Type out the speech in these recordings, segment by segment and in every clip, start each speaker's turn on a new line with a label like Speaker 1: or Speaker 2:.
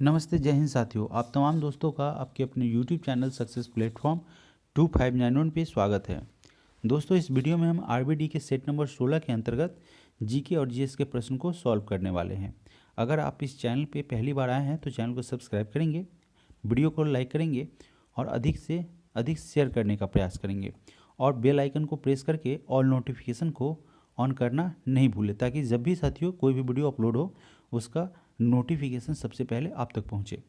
Speaker 1: नमस्ते, जय हिंद साथियों। आप तमाम दोस्तों का आपके अपने YouTube चैनल सक्सेस प्लेटफॉर्म 2591 पे स्वागत है। दोस्तों, इस वीडियो में हम आरबीडी के सेट नंबर 16 के अंतर्गत जीके और जीएस के प्रश्न को सॉल्व करने वाले हैं। अगर आप इस चैनल पे पहली बार आए हैं तो चैनल को सब्सक्राइब करेंगे, वीडियो को लाइक करेंगे और अधिक से अधिक शेयर करने का प्रयास करेंगे और बेल आइकन को प्रेस करके ऑल नोटिफिकेशन को ऑन करना नहीं भूलें, ताकि जब भी साथियों कोई भी वीडियो अपलोड हो उसका नोटिफिकेशन सबसे पहले आप तक पहुंचे।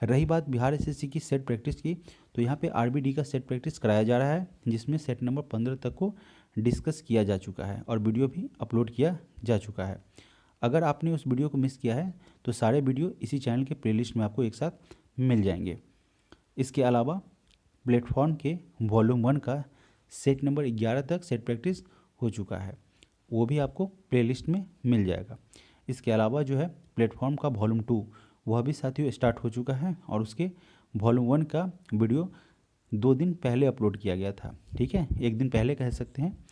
Speaker 1: रही बात बिहार एसएससी की सेट प्रैक्टिस की, तो यहाँ पे आरबीडी का सेट प्रैक्टिस कराया जा रहा है, जिसमें सेट नंबर 15 तक को डिस्कस किया जा चुका है और वीडियो भी अपलोड किया जा चुका है। अगर आपने उस वीडियो को मिस किया है तो सारे वीडियो इसी चैनल के प्लेलिस्ट में आपको एक साथ मिल जाएंगे। इसके अलावा प्लेटफॉर्म के वॉल्यूम 1 का सेट नंबर 11 तक सेट प्रैक्टिस हो चुका है, वो भी आपको प्लेलिस्ट में मिल जाएगा। इसके अलावा जो है प्लेटफॉर्म का वॉल्यूम 2 वह भी साथियों स्टार्ट हो चुका है और उसके वॉल्यूम 1 का वीडियो 2 दिन पहले अपलोड किया गया था। ठीक है, एक दिन पहले कह सकते हैं।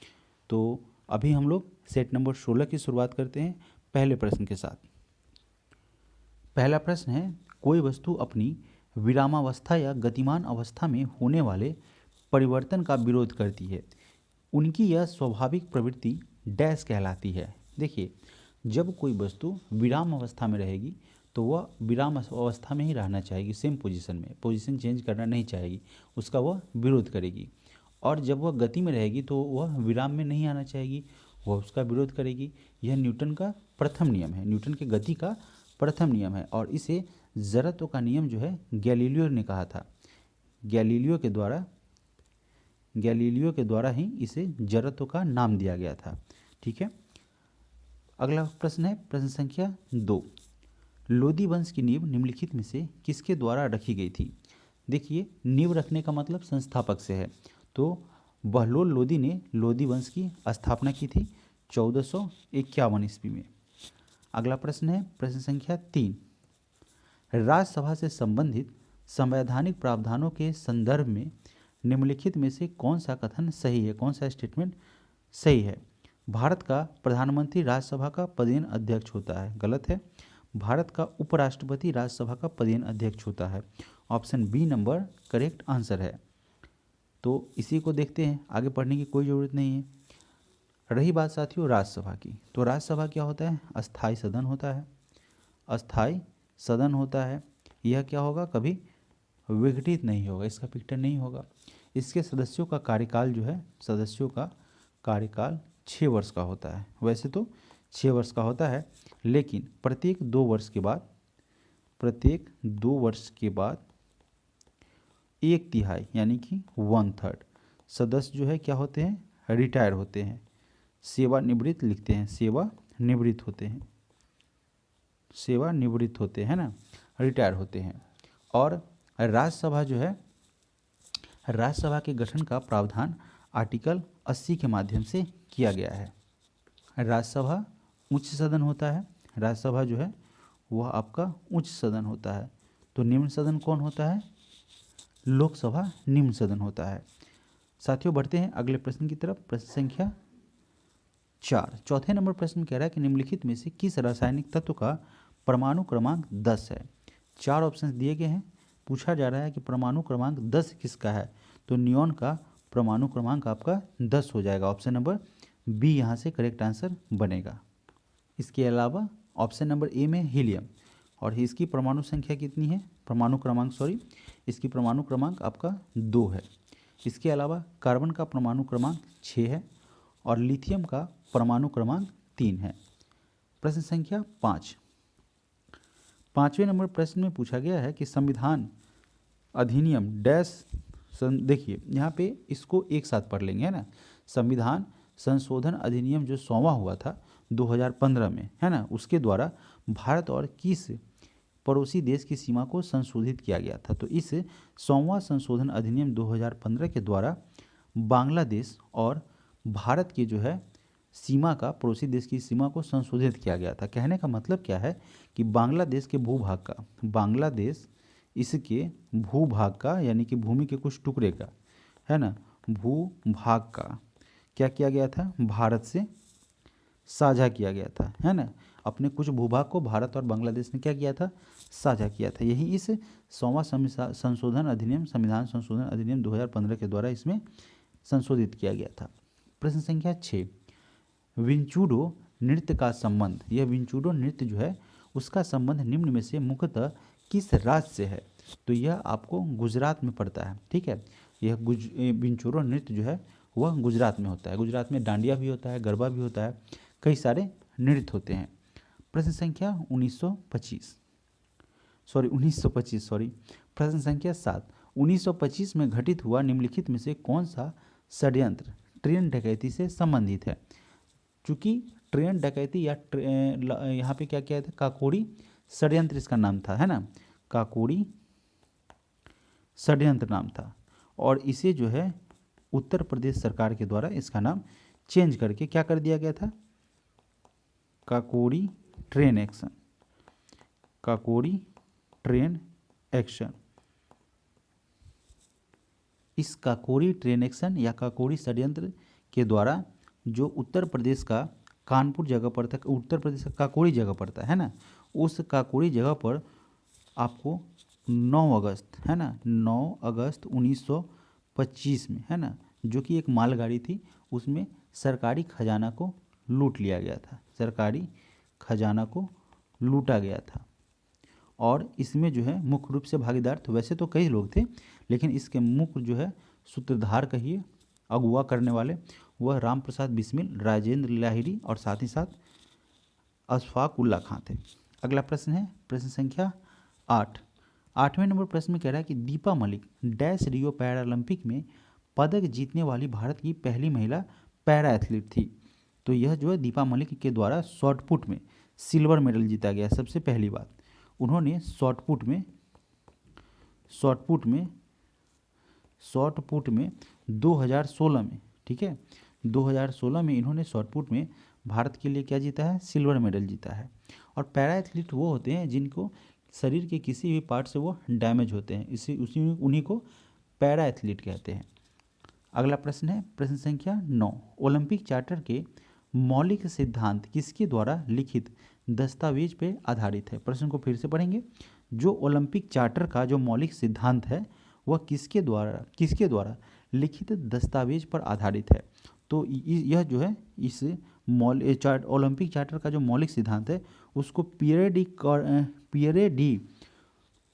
Speaker 1: तो अभी हम लोग सेट नंबर 16 की शुरुआत करते हैं पहले प्रश्न के साथ। पहला प्रश्न है, कोई वस्तु अपनी विरामावस्था या गतिमान अवस्था में होने वाले परिवर्तन का विरोध करती है, उनकी यह स्वाभाविक प्रवृत्ति डैश कहलाती है। देखिए, जब कोई वस्तु विराम अवस्था में रहेगी तो वह विराम अवस्था में ही रहना चाहेगी, सेम पोजीशन में, पोजीशन चेंज करना नहीं चाहेगी, उसका वह विरोध करेगी। और जब वह गति में रहेगी तो वह विराम में नहीं आना चाहेगी, वह उसका विरोध करेगी। यह न्यूटन का प्रथम नियम है, न्यूटन के गति का प्रथम नियम है और इसे जड़त्व का नियम जो है गैलीलियो ने कहा था। गैलीलियो के द्वारा ही इसे जड़त्व का नाम दिया गया था। ठीक है, अगला प्रश्न है प्रश्न संख्या 2। लोदी वंश की नींव निम्नलिखित में से किसके द्वारा रखी गई थी? देखिए, नींव रखने का मतलब संस्थापक से है, तो बहलोल लोदी ने लोदी वंश की स्थापना की थी 1451 ईस्वी में। अगला प्रश्न है प्रश्न संख्या 3। राज्यसभा से संबंधित संवैधानिक प्रावधानों के संदर्भ में निम्नलिखित में से कौन सा कथन सही है, कौन सा स्टेटमेंट सही है? भारत का प्रधानमंत्री राज्यसभा का पदेन अध्यक्ष होता है, गलत है। भारत का उपराष्ट्रपति राज्यसभा का पदेन अध्यक्ष होता है, option B number correct answer है। तो इसी को देखते हैं, आगे पढ़ने की कोई ज़रूरत नहीं है। रही बात साथियों राज्यसभा की, तो राज्यसभा क्या होता है? अस्थाई सदन होता है, अस्थाई सदन होता है। यह क्या होगा? कभी विघटित नहीं होगा, इसका पिक्चर नहीं होगा। इसके सदस्यों का कार्यकाल जो है, सदस्यों का कार्यकाल 6 वर्ष का होता है। वैसे तो 6 वर्ष का होता है, लेकिन प्रत्येक 2 वर्ष के बाद 1/3 यानी कि 1/3 सदस्य जो है क्या होते हैं? रिटायर होते हैं, सेवानिवृत्त लिखते हैं, सेवानिवृत्त होते हैं ना, रिटायर होते हैं। और राज्यसभा जो है, राज्यसभा के गठन का प्रावधान आर्टिकल 80 के माध्यम से किया गया है। राज्यसभा उच्च सदन होता है, राज्यसभा जो है वह आपका उच्च सदन होता है। तो निम्न सदन कौन होता है? लोकसभा निम्न सदन होता है। साथियों, बढ़ते हैं अगले प्रश्न की तरफ। प्रश्न संख्या 4, चौथे नंबर प्रश्न कह रहा है कि निम्नलिखित में से किस रासायनिक तत्व का परमाणु क्रमांक 10 है? 4 ऑप्शन दिए गए हैं, पूछा जा रहा है कि परमाणु क्रमांक 10 किसका है? तो नियॉन का परमाणु क्रमांक आपका 10 हो जाएगा, ऑप्शन नंबर बी यहाँ से करेक्ट आंसर बनेगा। इसके अलावा ऑप्शन नंबर ए में हीलियम, और इसकी परमाणु संख्या कितनी है? इसकी परमाणु क्रमांक आपका 2 है। इसके अलावा कार्बन का परमाणु क्रमांक 6 है और लिथियम का परमाणु क्रमांक 3 है। प्रश्न संख्या 5, 5वें नंबर प्रश्न में पूछा गया है कि संविधान अधिनियम डैश देखिए, यहाँ पे इसको एक साथ पढ़ लेंगे, है ना। संविधान संशोधन अधिनियम जो 100वां हुआ था 2015 में, है ना, उसके द्वारा भारत और किस पड़ोसी देश की सीमा को संशोधित किया गया था? तो इस 100वां संशोधन अधिनियम 2015 के द्वारा बांग्लादेश और भारत की जो है सीमा का, पड़ोसी देश की सीमा को संशोधित किया गया था। कहने का मतलब क्या है कि बांग्लादेश के भूभाग का, बांग्लादेश इसके भूभाग का यानी कि भूमि के कुछ टुकड़े का, है ना, भूभाग का क्या किया गया था? भारत से साझा किया गया था, है ना। अपने कुछ भूभाग को भारत और बांग्लादेश ने क्या किया था, साझा किया था। यही इस 100वां संशोधन अधिनियम, संविधान संशोधन अधिनियम 2015 के द्वारा इसमें संशोधित किया गया था। प्रश्न संख्या 6, विंचूडो नृत्य का संबंध, यह विंचूडो नृत्य जो है उसका संबंध निम्न में से मुख्यतः किस राज्य से है? तो यह आपको गुजरात में पड़ता है। ठीक है, यह विंचूडो नृत्य जो है वह गुजरात में होता है। गुजरात में डांडिया भी होता है, गरबा भी होता है, कई सारे नृत्य होते हैं। प्रश्न संख्या 1925 सॉरी। प्रश्न संख्या 7, 1925 में घटित हुआ निम्नलिखित में से कौन सा षड्यंत्र ट्रेन डकैती से संबंधित है? चूंकि ट्रेन डकैती या यहाँ पे क्या किया था, काकोरी षड्यंत्र इसका नाम था, है ना, काकोरी षड्यंत्र नाम था। और इसे जो है उत्तर प्रदेश सरकार के द्वारा इसका नाम चेंज करके क्या कर दिया गया था, Kakori train action, Kakori train action. इस काकोरी ट्रेन एक्शन या काकोरी षड्यंत्र के द्वारा जो उत्तर प्रदेश का कानपुर जगह पड़ता है, उत्तर प्रदेश का काकोरी जगह पड़ता है ना, उस काकोरी जगह पर आपको 9 अगस्त, है ना, 9 अगस्त 1925 में, है ना, जो कि एक मालगाड़ी थी, उसमें सरकारी खजाना को लूट लिया गया था, सरकारी खजाना को लूटा गया था। और इसमें जो है मुख्य रूप से भागीदार तो वैसे तो कई लोग थे, लेकिन इसके मुख्य जो है सूत्रधार कहिए, अगुवा करने वाले, वह राम प्रसाद बिस्मिल, राजेंद्र लाहिड़ी और साथ ही साथ अशफाक उल्ला खां थे। अगला प्रश्न है प्रश्न संख्या 8। 8वें नंबर प्रश्न में कह रहा है कि Deepa Malik dash Rio Paralympic में पदक जीतने वाली भारत की पहली महिला पैरा एथलीट थी। तो यह जो है दीपा मलिक के द्वारा शॉटपुट में सिल्वर मेडल जीता गया। सबसे पहली बात, उन्होंने शॉटपुट में 2016 में, ठीक है, 2016 में इन्होंने शॉटपुट में भारत के लिए क्या जीता है, सिल्वर मेडल जीता है। और पैरा एथलीट वो होते हैं जिनको शरीर के किसी भी पार्ट से वो डैमेज होते हैं, उन्हीं को पैरा एथलीट कहते हैं। अगला प्रश्न है प्रश्न संख्या 9। ओलंपिक चार्टर के मौलिक सिद्धांत किसके द्वारा लिखित दस्तावेज पर आधारित है? प्रश्न को फिर से पढ़ेंगे। जो ओलंपिक चार्टर का जो मौलिक सिद्धांत है वह किसके द्वारा लिखित दस्तावेज पर आधारित है? तो यह जो है इस ओलंपिक चार्टर का जो मौलिक सिद्धांत है उसको पियरे डी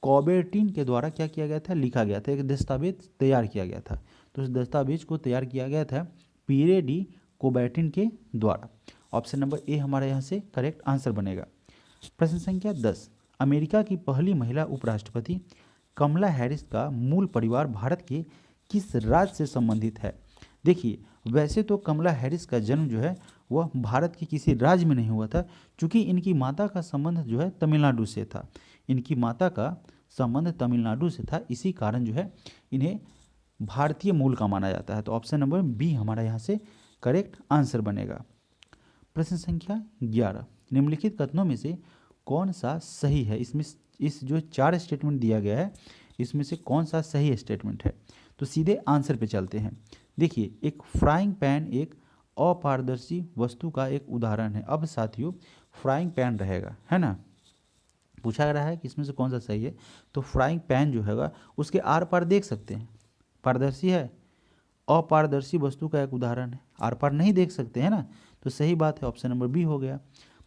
Speaker 1: कॉबेर्टिन के द्वारा क्या किया गया था, लिखा गया था, एक दस्तावेज तैयार किया गया था। तो इस दस्तावेज को तैयार किया गया था पियरे डी कॉबेर्टिन के द्वारा। ऑप्शन नंबर ए हमारा यहाँ से करेक्ट आंसर बनेगा। प्रश्न संख्या 10। अमेरिका की पहली महिला उपराष्ट्रपति कमला हैरिस का मूल परिवार भारत के किस राज्य से संबंधित है? देखिए, वैसे तो कमला हैरिस का जन्म जो है वह भारत के किसी राज्य में नहीं हुआ था, क्योंकि इनकी माता का संबंध जो है तमिलनाडु से था। इनकी माता का संबंध तमिलनाडु से था, इसी कारण जो है इन्हें भारतीय मूल का माना जाता है। तो ऑप्शन नंबर बी हमारा यहाँ से करेक्ट आंसर बनेगा। प्रश्न संख्या 11। निम्नलिखित कथनों में से कौन सा सही है? इसमें इस जो 4 स्टेटमेंट दिया गया है इसमें से कौन सा सही स्टेटमेंट है? तो सीधे आंसर पे चलते हैं। देखिए, एक फ्राइंग पैन एक अपारदर्शी वस्तु का एक उदाहरण है। अब साथियों फ्राइंग पैन रहेगा, है ना, पूछा रहा है कि इसमें से कौन सा सही है। तो फ्राइंग पैन जो हैगा उसके आर पार देख सकते हैं, पारदर्शी है, अपारदर्शी वस्तु का एक उदाहरण है, आर पार नहीं देख सकते हैं ना, तो सही बात है, ऑप्शन नंबर बी हो गया।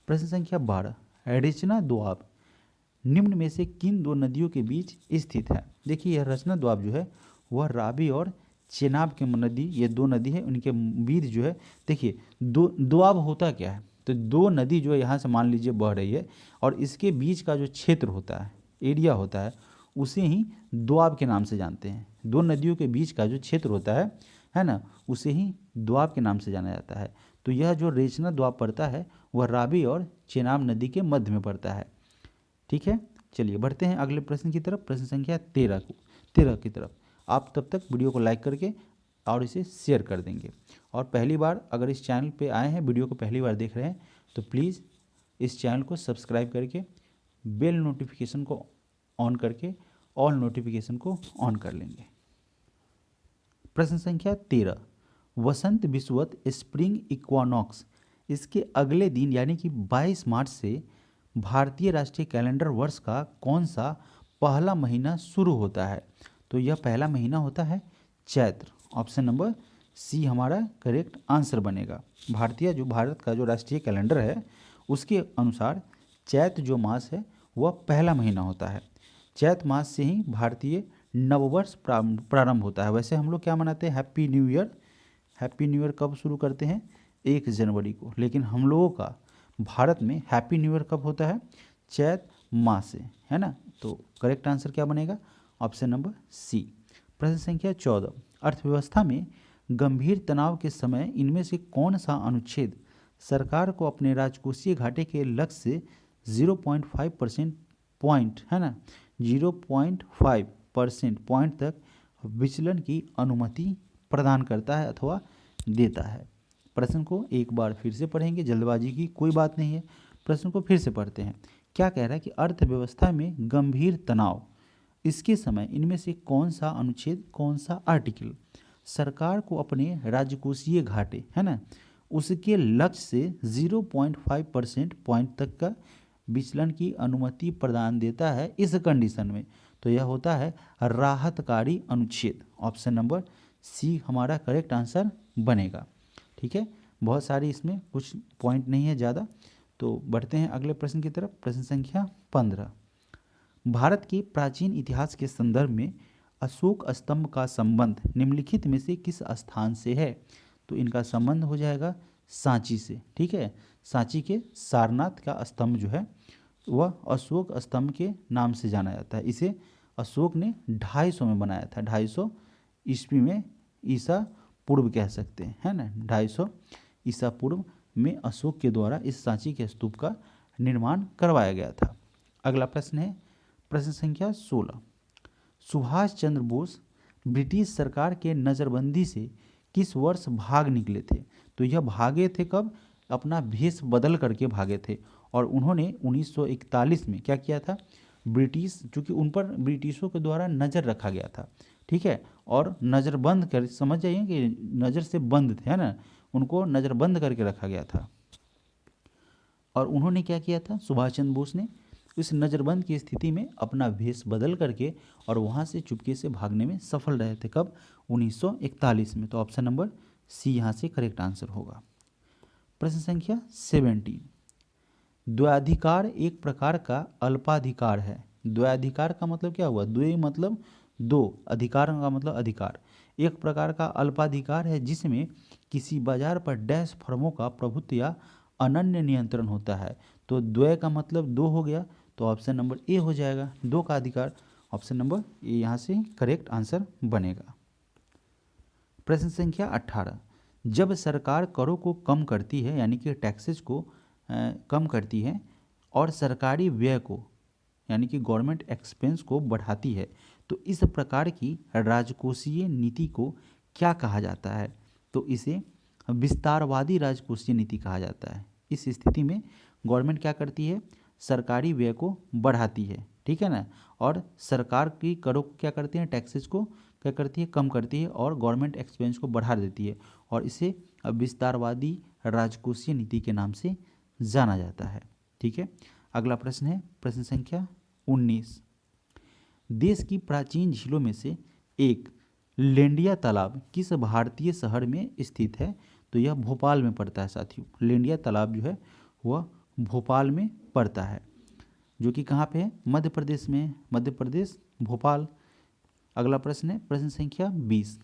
Speaker 1: प्रश्न संख्या 12। रचना दोआब निम्न में से किन 2 नदियों के बीच स्थित है? देखिए, यह रचना दोआब जो है वह रावी और चेनाब के नदी, ये 2 नदी है, उनके बीच जो है, देखिए दोआब होता क्या है, तो 2 नदी जो है यहाँ से मान लीजिए बह रही है और इसके बीच का जो क्षेत्र होता है, एरिया होता है, उसे ही दोआब के नाम से जानते हैं। 2 नदियों के बीच का जो क्षेत्र होता है ना, उसे ही दोआब के नाम से जाना जाता है। तो यह जो रेचना दोआब पड़ता है वह रावी और चेनाब नदी के मध्य में पड़ता है। ठीक है, चलिए बढ़ते हैं अगले प्रश्न की तरफ, प्रश्न संख्या 13 की तरफ। आप तब तक वीडियो को लाइक करके और इसे शेयर कर देंगे। और पहली बार अगर इस चैनल पे आए हैं, वीडियो को पहली बार देख रहे हैं, तो प्लीज़ इस चैनल को सब्सक्राइब करके बेल नोटिफिकेशन को ऑन करके ऑल नोटिफिकेशन को ऑन कर लेंगे। प्रश्न संख्या 13। वसंत विषुवत स्प्रिंग इक्वानॉक्स इसके अगले दिन यानी कि 22 मार्च से भारतीय राष्ट्रीय कैलेंडर वर्ष का कौन सा पहला महीना शुरू होता है? तो यह पहला महीना होता है चैत्र। ऑप्शन नंबर सी हमारा करेक्ट आंसर बनेगा। भारत का जो राष्ट्रीय कैलेंडर है उसके अनुसार चैत्र जो मास है वह पहला महीना होता है। चैत्र मास से ही भारतीय नववर्ष प्रारंभ होता है। वैसे हम लोग क्या मनाते हैं? Happy new year. Happy new year कब शुरू करते हैं? 1 जनवरी को। लेकिन हम लोगों का भारत में हैप्पी न्यू ईयर कब होता है? चैत्र मास से, है ना। तो करेक्ट आंसर क्या बनेगा? Option number C. प्रश्न संख्या 14, अर्थव्यवस्था में गंभीर तनाव के समय इनमें से कौन सा अनुच्छेद सरकार को अपने राजकोषीय घाटे के लक्ष्य से 0.5% पॉइंट, है ना, 0.5% पॉइंट तक विचलन की अनुमति प्रदान करता है अथवा देता है? प्रश्न को एक बार फिर से पढ़ेंगे, जल्दबाजी की कोई बात नहीं है। प्रश्न को फिर से पढ़ते हैं। क्या कह रहा है कि अर्थव्यवस्था में गंभीर तनाव, इसके समय इनमें से कौन सा अनुच्छेद, कौन सा आर्टिकल सरकार को अपने राजकोषीय घाटे, है ना, उसके लक्ष्य से 0.5% पॉइंट तक का विचलन की अनुमति प्रदान देता है इस कंडीशन में? तो यह होता है राहतकारी अनुच्छेद। ऑप्शन नंबर सी हमारा करेक्ट आंसर बनेगा। ठीक है, बहुत सारी इसमें कुछ पॉइंट नहीं है ज़्यादा। तो बढ़ते हैं अगले प्रश्न की तरफ। प्रश्न संख्या 15, भारत के प्राचीन इतिहास के संदर्भ में अशोक स्तंभ का संबंध निम्नलिखित में से किस स्थान से है? तो इनका संबंध हो जाएगा सांची से। ठीक है, सांची के सारनाथ का स्तंभ जो है वह अशोक स्तंभ के नाम से जाना जाता है। इसे अशोक ने 250 में बनाया था। 250 ईस्वी में, ईसा पूर्व कह सकते हैं, है ना। 250 ईसा पूर्व में अशोक के द्वारा इस सांची के स्तूप का निर्माण करवाया गया था। अगला प्रश्न है प्रश्न संख्या 16, सुभाष चंद्र बोस ब्रिटिश सरकार के नज़रबंदी से किस वर्ष भाग निकले थे? तो यह भागे थे कब? अपना भेष बदल करके भागे थे। और उन्होंने 1941 में क्या किया था? ब्रिटिश, चूँकि उन पर ब्रिटिशों के द्वारा नज़र रखा गया था, ठीक है, और नज़रबंद कर, समझ जाइए कि नज़र से बंद थे, है ना, उनको नज़रबंद करके रखा गया था। और उन्होंने क्या किया था? सुभाष चंद्र बोस ने इस नज़रबंद की स्थिति में अपना भेष बदल करके और वहाँ से चुपके से भागने में सफल रहे थे। कब? 1941 में। तो ऑप्शन नंबर सी यहाँ से करेक्ट आंसर होगा। प्रश्न संख्या 17, द्वैधिकार एक प्रकार का अल्पाधिकार है। द्वैधिकार का मतलब क्या हुआ? द्वै मतलब दो, अधिकार का मतलब अधिकार। एक प्रकार का अल्पाधिकार है जिसमें किसी बाजार पर डैश फर्मों का प्रभुत्व या अनन्य नियंत्रण होता है। तो द्वय का मतलब दो हो गया, तो ऑप्शन नंबर ए हो जाएगा, दो का अधिकार। ऑप्शन नंबर ए यहाँ से करेक्ट आंसर बनेगा। प्रश्न संख्या 18, जब सरकार करों को कम करती है, यानी कि टैक्सेस को कम करती है और सरकारी व्यय को, यानी कि गवर्नमेंट एक्सपेंस को बढ़ाती है, तो इस प्रकार की राजकोषीय नीति को क्या कहा जाता है? तो इसे विस्तारवादी राजकोषीय नीति कहा जाता है। इस स्थिति में गवर्नमेंट क्या करती है? सरकारी व्यय को बढ़ाती है, ठीक है ना, और सरकार की करों को क्या करती है? टैक्सेस को क्या करती है? कम करती है और गवर्नमेंट एक्सपेंस को बढ़ा देती है, और इसे विस्तारवादी राजकोषीय नीति के नाम से जाना जाता है। ठीक है, अगला प्रश्न है प्रश्न संख्या 19, देश की प्राचीन झीलों में से एक लेंडिया तालाब किस भारतीय शहर में स्थित है? तो यह भोपाल में पड़ता है साथियों। लेंडिया तालाब जो है वह भोपाल में पड़ता है, जो कि कहाँ पे है? मध्य प्रदेश में। मध्य प्रदेश, भोपाल। अगला प्रश्न है प्रश्न संख्या 20,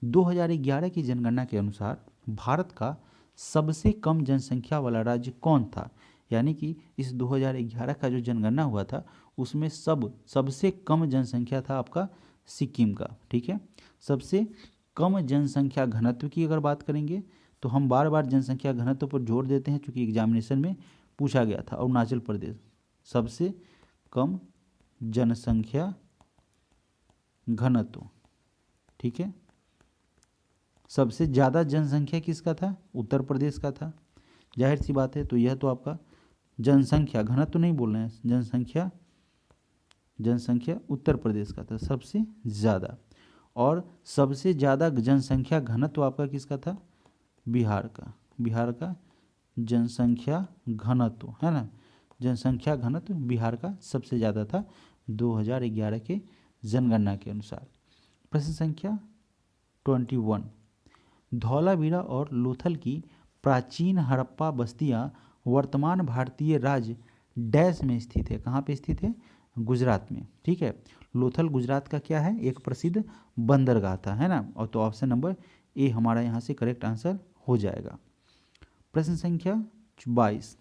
Speaker 1: 2011 की जनगणना के अनुसार भारत का सबसे कम जनसंख्या वाला राज्य कौन था? यानी कि इस 2011 का जो जनगणना हुआ था उसमें सबसे कम जनसंख्या था आपका सिक्किम का। ठीक है, सबसे कम जनसंख्या घनत्व की अगर बात करेंगे तो हम बार बार जनसंख्या घनत्व पर जोर देते हैं, चूँकि एग्जामिनेशन में पूछा गया था। अरुणाचल प्रदेश सबसे कम जनसंख्या घनत्व, ठीक है। सबसे ज़्यादा जनसंख्या किसका था? उत्तर प्रदेश का था, जाहिर सी बात है। तो यह तो आपका जनसंख्या घनत्व नहीं बोल रहे हैं, जनसंख्या उत्तर प्रदेश का था सबसे ज़्यादा। और सबसे ज़्यादा जनसंख्या घनत्व आपका किसका था? बिहार का। बिहार का जनसंख्या घनत्व, है ना, जनसंख्या घनत्व बिहार का सबसे ज़्यादा था 2011 के जनगणना के अनुसार। प्रश्न संख्या 21, धौलावीरा और लोथल की प्राचीन हड़प्पा बस्तियां वर्तमान भारतीय राज्य डैश में स्थित है। कहाँ पे स्थित है? गुजरात में। ठीक है, लोथल गुजरात का क्या है? एक प्रसिद्ध बंदरगाह था, है ना। और तो ऑप्शन नंबर ए हमारा यहाँ से करेक्ट आंसर हो जाएगा। प्रश्न संख्या 22,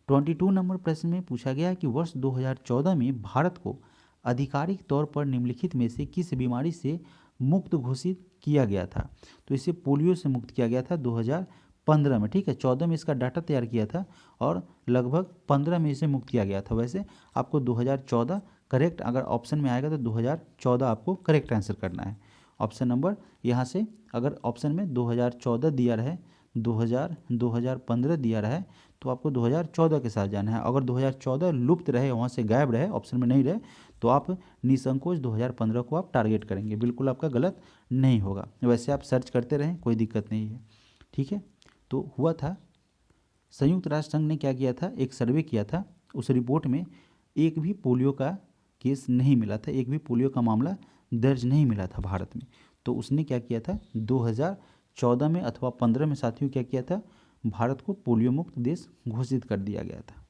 Speaker 1: 22 नंबर प्रश्न में पूछा गया कि वर्ष 2014 में भारत को आधिकारिक तौर पर निम्नलिखित में से किस बीमारी से मुक्त घोषित किया गया था? तो इसे पोलियो से मुक्त किया गया था 2015 में। ठीक है, 14 में इसका डाटा तैयार किया था और लगभग 15 में इसे मुक्त किया गया था। वैसे आपको 2014 करेक्ट, अगर ऑप्शन में आएगा तो 2014 आपको करेक्ट आंसर करना है। ऑप्शन नंबर यहाँ से अगर ऑप्शन में 2014 दिया रहे, 2015 दिया रहे, तो आपको 2014 के साथ जाना है। अगर 2014 लुप्त रहे, वहाँ से गायब रहे, ऑप्शन में नहीं रहे, तो आप निसंकोच 2015 को आप टारगेट करेंगे। बिल्कुल आपका गलत नहीं होगा। वैसे आप सर्च करते रहें, कोई दिक्कत नहीं है। ठीक है, तो हुआ था, संयुक्त राष्ट्र संघ ने क्या किया था? एक सर्वे किया था। उस रिपोर्ट में एक भी पोलियो का केस नहीं मिला था, एक भी पोलियो का मामला दर्ज नहीं मिला था भारत में। तो उसने क्या किया था? 2014 में अथवा 15 में साथियों क्या किया था? भारत को पोलियो मुक्त देश घोषित कर दिया गया था।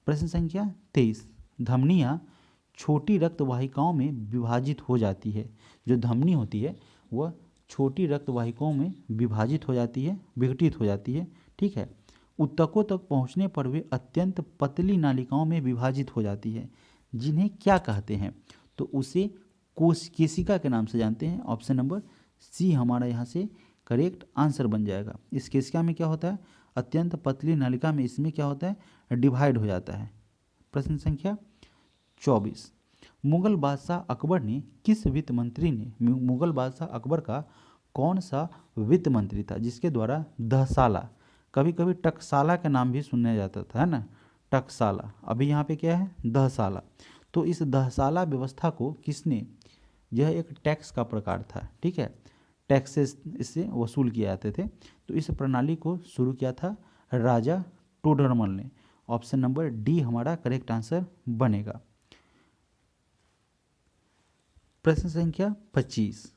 Speaker 1: प्रश्न संख्या 23, धमनियाँ छोटी रक्त वाहिकाओं में विभाजित हो जाती है। जो धमनी होती है वह छोटी रक्त वाहिकाओं में विभाजित हो जाती है, विघटित हो जाती है। ठीक है, ऊतकों तक पहुंचने पर वे अत्यंत पतली नालिकाओं में विभाजित हो जाती है, जिन्हें क्या कहते हैं? तो उसे केशिका के नाम से जानते हैं। ऑप्शन नंबर सी हमारा यहाँ से करेक्ट आंसर बन जाएगा। इस केशिका में क्या होता है? अत्यंत पतली नालिका में इसमें क्या होता है? डिवाइड हो जाता है। प्रश्न संख्या 24, मुगल बादशाह अकबर ने किस वित्त मंत्री ने, मुगल बादशाह अकबर का कौन सा वित्त मंत्री था जिसके द्वारा दहसाला, कभी कभी टकसाला का नाम भी सुना जाता था, है ना, टकसाला, अभी यहाँ पे क्या है? दहसाला। तो इस दहसाला व्यवस्था को किसने, यह एक टैक्स का प्रकार था। ठीक है, टैक्सेस इससे वसूल किए जाते थे। तो इस प्रणाली को शुरू किया था राजा टोडरमल ने। ऑप्शन नंबर डी हमारा करेक्ट आंसर बनेगा। प्रश्न संख्या 25,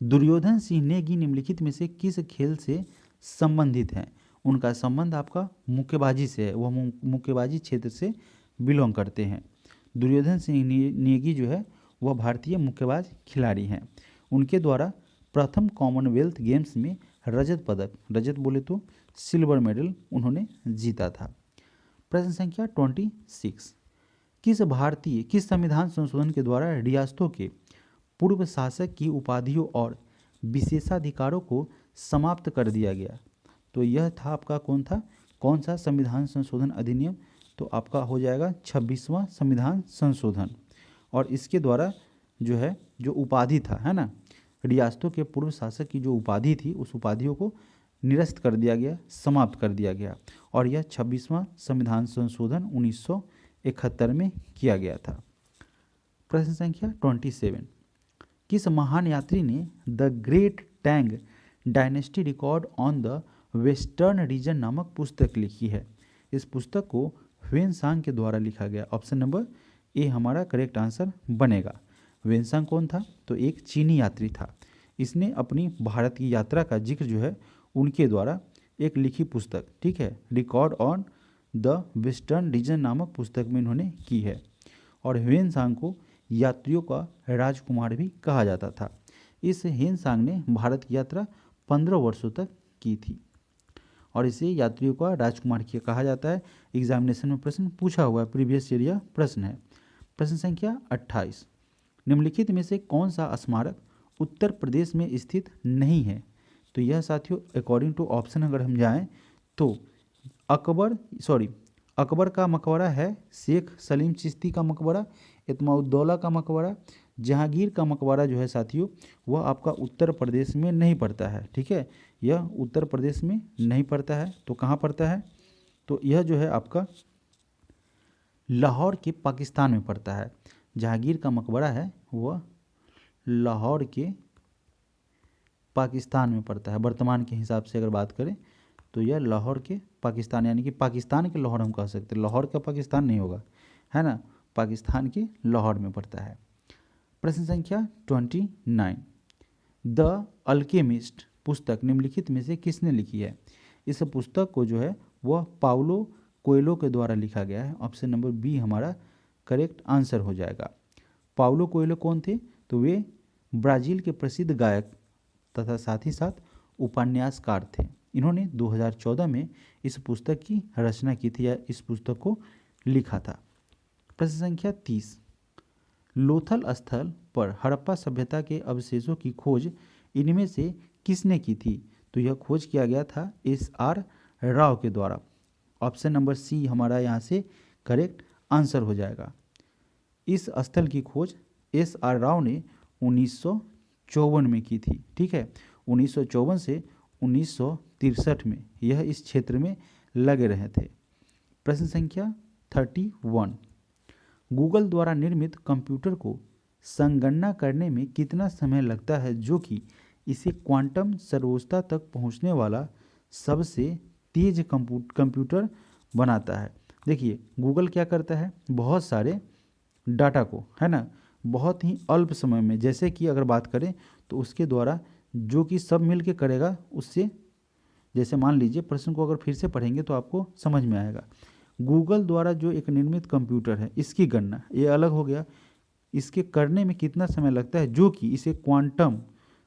Speaker 1: दुर्योधन सिंह नेगी निम्नलिखित में से किस खेल से संबंधित हैं? उनका संबंध आपका मुक्केबाजी से है, वह मुक्केबाजी क्षेत्र से बिलोंग करते हैं। दुर्योधन सिंह नेगी जो है वह भारतीय मुक्केबाज खिलाड़ी हैं। उनके द्वारा प्रथम कॉमनवेल्थ गेम्स में रजत पदक, रजत बोले तो सिल्वर मेडल उन्होंने जीता था। प्रश्न संख्या 26, किस संविधान संशोधन के द्वारा रियासतों के पूर्व शासक की उपाधियों और विशेषाधिकारों को समाप्त कर दिया गया? तो यह था आपका कौन सा संविधान संशोधन अधिनियम? तो आपका हो जाएगा 26वां संविधान संशोधन। और इसके द्वारा जो है जो उपाधि था, है ना, रियासतों के पूर्व शासक की जो उपाधि थी, उस उपाधियों को निरस्त कर दिया गया, समाप्त कर दिया गया। और यह 26वां संविधान संशोधन 1971 में किया गया था। प्रश्न संख्या 27, किस महान यात्री ने the great Tang dynasty record on the western region नामक पुस्तक लिखी है? इस पुस्तक को ह्वेन-सांग के द्वारा लिखा गया। ऑप्शन नंबर ए हमारा करेक्ट आंसर बनेगा। ह्वेन-सांग कौन था? तो एक चीनी यात्री था। इसने अपनी भारत की यात्रा का जिक्र जो है उनके द्वारा एक लिखी पुस्तक, ठीक है, record on the western region नामक पुस्तक में इन्होंने की है। और ह्वेन-सांग को यात्रियों का राजकुमार भी कहा जाता था। इस ह्वेन-सांग ने भारत की यात्रा 15 वर्षों तक की थी और इसे यात्रियों का राजकुमार कहा जाता है। एग्जामिनेशन में प्रश्न पूछा हुआ है, प्रीवियस ईयर प्रश्न है। प्रश्न संख्या 28, निम्नलिखित में से कौन सा स्मारक उत्तर प्रदेश में स्थित नहीं है? तो यह साथियों अकॉर्डिंग टू ऑप्शन अगर हम जाएं तो अकबर का मकबरा है, शेख सलीम चिश्ती का मकबरा, इत्माउद्दौला का मकबरा, जहांगीर का मकबरा जो है साथियों वह आपका उत्तर प्रदेश में नहीं पड़ता है। ठीक है, यह उत्तर प्रदेश में नहीं पड़ता है। तो कहाँ पड़ता है? तो यह जो है आपका लाहौर के पाकिस्तान में पड़ता है। जहांगीर का मकबरा है वह लाहौर के पाकिस्तान में पड़ता है। वर्तमान के हिसाब से अगर बात करें तो यह लाहौर के पाकिस्तान, यानी कि पाकिस्तान के लाहौर हम कह सकते हैं, लाहौर का पाकिस्तान नहीं होगा, है ना, पाकिस्तान के लाहौर में पड़ता है। प्रश्न संख्या 29, द अल्केमिस्ट पुस्तक निम्नलिखित में से किसने लिखी है? इस पुस्तक को जो है वह पाउलो कोएलो के द्वारा लिखा गया है। ऑप्शन नंबर बी हमारा करेक्ट आंसर हो जाएगा। पाउलो कोएलो कौन थे? तो वे ब्राज़ील के प्रसिद्ध गायक तथा साथ ही साथ उपन्यासकार थे। इन्होंने 2014 में इस पुस्तक की रचना की थी या इस पुस्तक को लिखा था। प्रश्न संख्या 30, लोथल स्थल पर हड़प्पा सभ्यता के अवशेषों की खोज इनमें से किसने की थी? तो यह खोज किया गया था SR राव के द्वारा। ऑप्शन नंबर सी हमारा यहाँ से करेक्ट आंसर हो जाएगा। इस स्थल की खोज SR राव ने 1954 में की थी। ठीक है, 1954 से 1963 में यह इस क्षेत्र में लगे रहे थे। प्रश्न संख्या 31, गूगल द्वारा निर्मित कंप्यूटर को संगणना करने में कितना समय लगता है जो कि इसे क्वांटम सर्वोच्चता तक पहुंचने वाला सबसे तेज कंप्यूटर बनाता है? देखिए, गूगल क्या करता है, बहुत सारे डाटा को, है ना, बहुत ही अल्प समय में, जैसे कि अगर बात करें तो उसके द्वारा जो कि सब मिल के करेगा उससे, जैसे मान लीजिए प्रश्न को अगर फिर से पढ़ेंगे तो आपको समझ में आएगा। गूगल द्वारा जो एक निर्मित कंप्यूटर है इसकी गणना, ये अलग हो गया, इसके करने में कितना समय लगता है जो कि इसे क्वांटम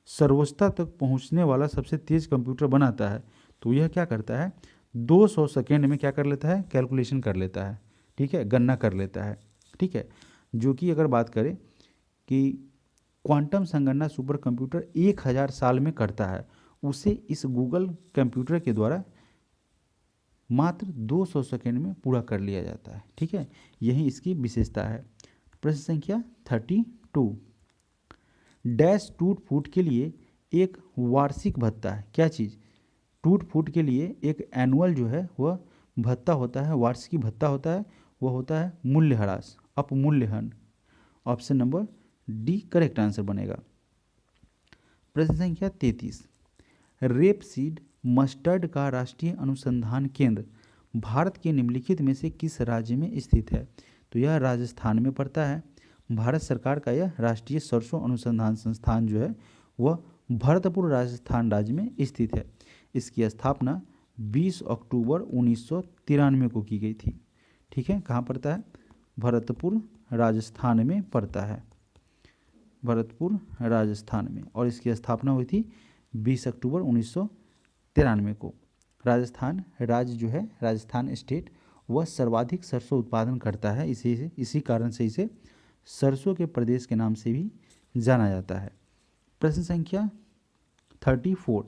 Speaker 1: सर्वोच्चता तक पहुंचने वाला सबसे तेज कंप्यूटर बनाता है? तो यह क्या करता है, 200 सेकेंड में क्या कर लेता है, कैलकुलेशन कर लेता है। ठीक है, गणना कर लेता है। ठीक है, जो कि अगर बात करें कि क्वांटम संगणना सुपर कंप्यूटर 1000 साल में करता है, उसे इस गूगल कंप्यूटर के द्वारा मात्र 200 सेकेंड में पूरा कर लिया जाता है। ठीक है, यही इसकी विशेषता है। प्रश्न संख्या 32, डैश टूट फूट के लिए एक वार्षिक भत्ता है, क्या चीज़? टूट फूट के लिए एक एनुअल जो है वह भत्ता होता है, वार्षिक भत्ता होता है, वह होता है मूल्यह्रास, अपमूल्यन। Option number D correct answer बनेगा। प्रश्न संख्या 33, रेपसीड मस्टर्ड का राष्ट्रीय अनुसंधान केंद्र भारत के निम्नलिखित में से किस राज्य में स्थित है? तो यह राजस्थान में पड़ता है। भारत सरकार का यह राष्ट्रीय सरसों अनुसंधान संस्थान जो है वह भरतपुर राजस्थान राज्य में स्थित है। इसकी स्थापना 20 अक्टूबर 1993 को की गई थी। ठीक है, कहाँ पड़ता है? भरतपुर राजस्थान में पड़ता है, भरतपुर राजस्थान में, और इसकी स्थापना हुई थी 20 अक्टूबर 1993 को। राजस्थान राज्य जो है, राजस्थान स्टेट, वह सर्वाधिक सरसों उत्पादन करता है, इसी कारण से इसे सरसों के प्रदेश के नाम से भी जाना जाता है। प्रश्न संख्या 34,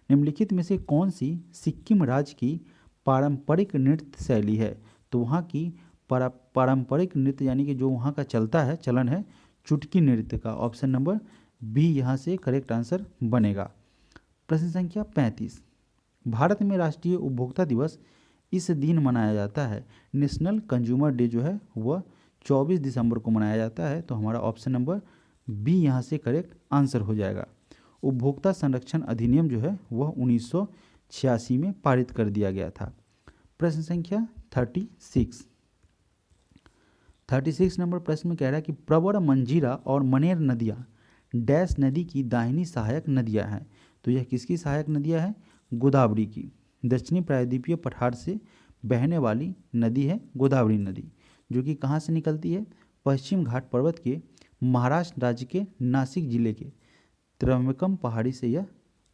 Speaker 1: निम्नलिखित में से कौन सी सिक्किम राज्य की पारंपरिक नृत्य शैली है? तो वहाँ की पारंपरिक नृत्य यानी कि जो वहाँ का चलता है, चलन है, चुटकी नृत्य का। ऑप्शन नंबर बी यहाँ से करेक्ट आंसर बनेगा। प्रश्न संख्या 35, भारत में राष्ट्रीय उपभोक्ता दिवस इस दिन मनाया जाता है। नेशनल कंज्यूमर डे जो है वह 24 दिसंबर को मनाया जाता है। तो हमारा ऑप्शन नंबर बी यहाँ से करेक्ट आंसर हो जाएगा। उपभोक्ता संरक्षण अधिनियम जो है वह 1986 में पारित कर दिया गया था। प्रश्न संख्या 36 नंबर प्रश्न में कह रहा है कि प्रवर, मंजीरा और मनेर नदियाँ डैश नदी की दाहिनी सहायक नदियाँ हैं। तो यह किसकी सहायक नदियाँ हैं? गोदावरी की। दक्षिणी प्रायद्वीपीय पठार से बहने वाली नदी है गोदावरी नदी, जो कि कहाँ से निकलती है? पश्चिम घाट पर्वत के महाराष्ट्र राज्य के नासिक जिले के त्र्यंबकम पहाड़ी से यह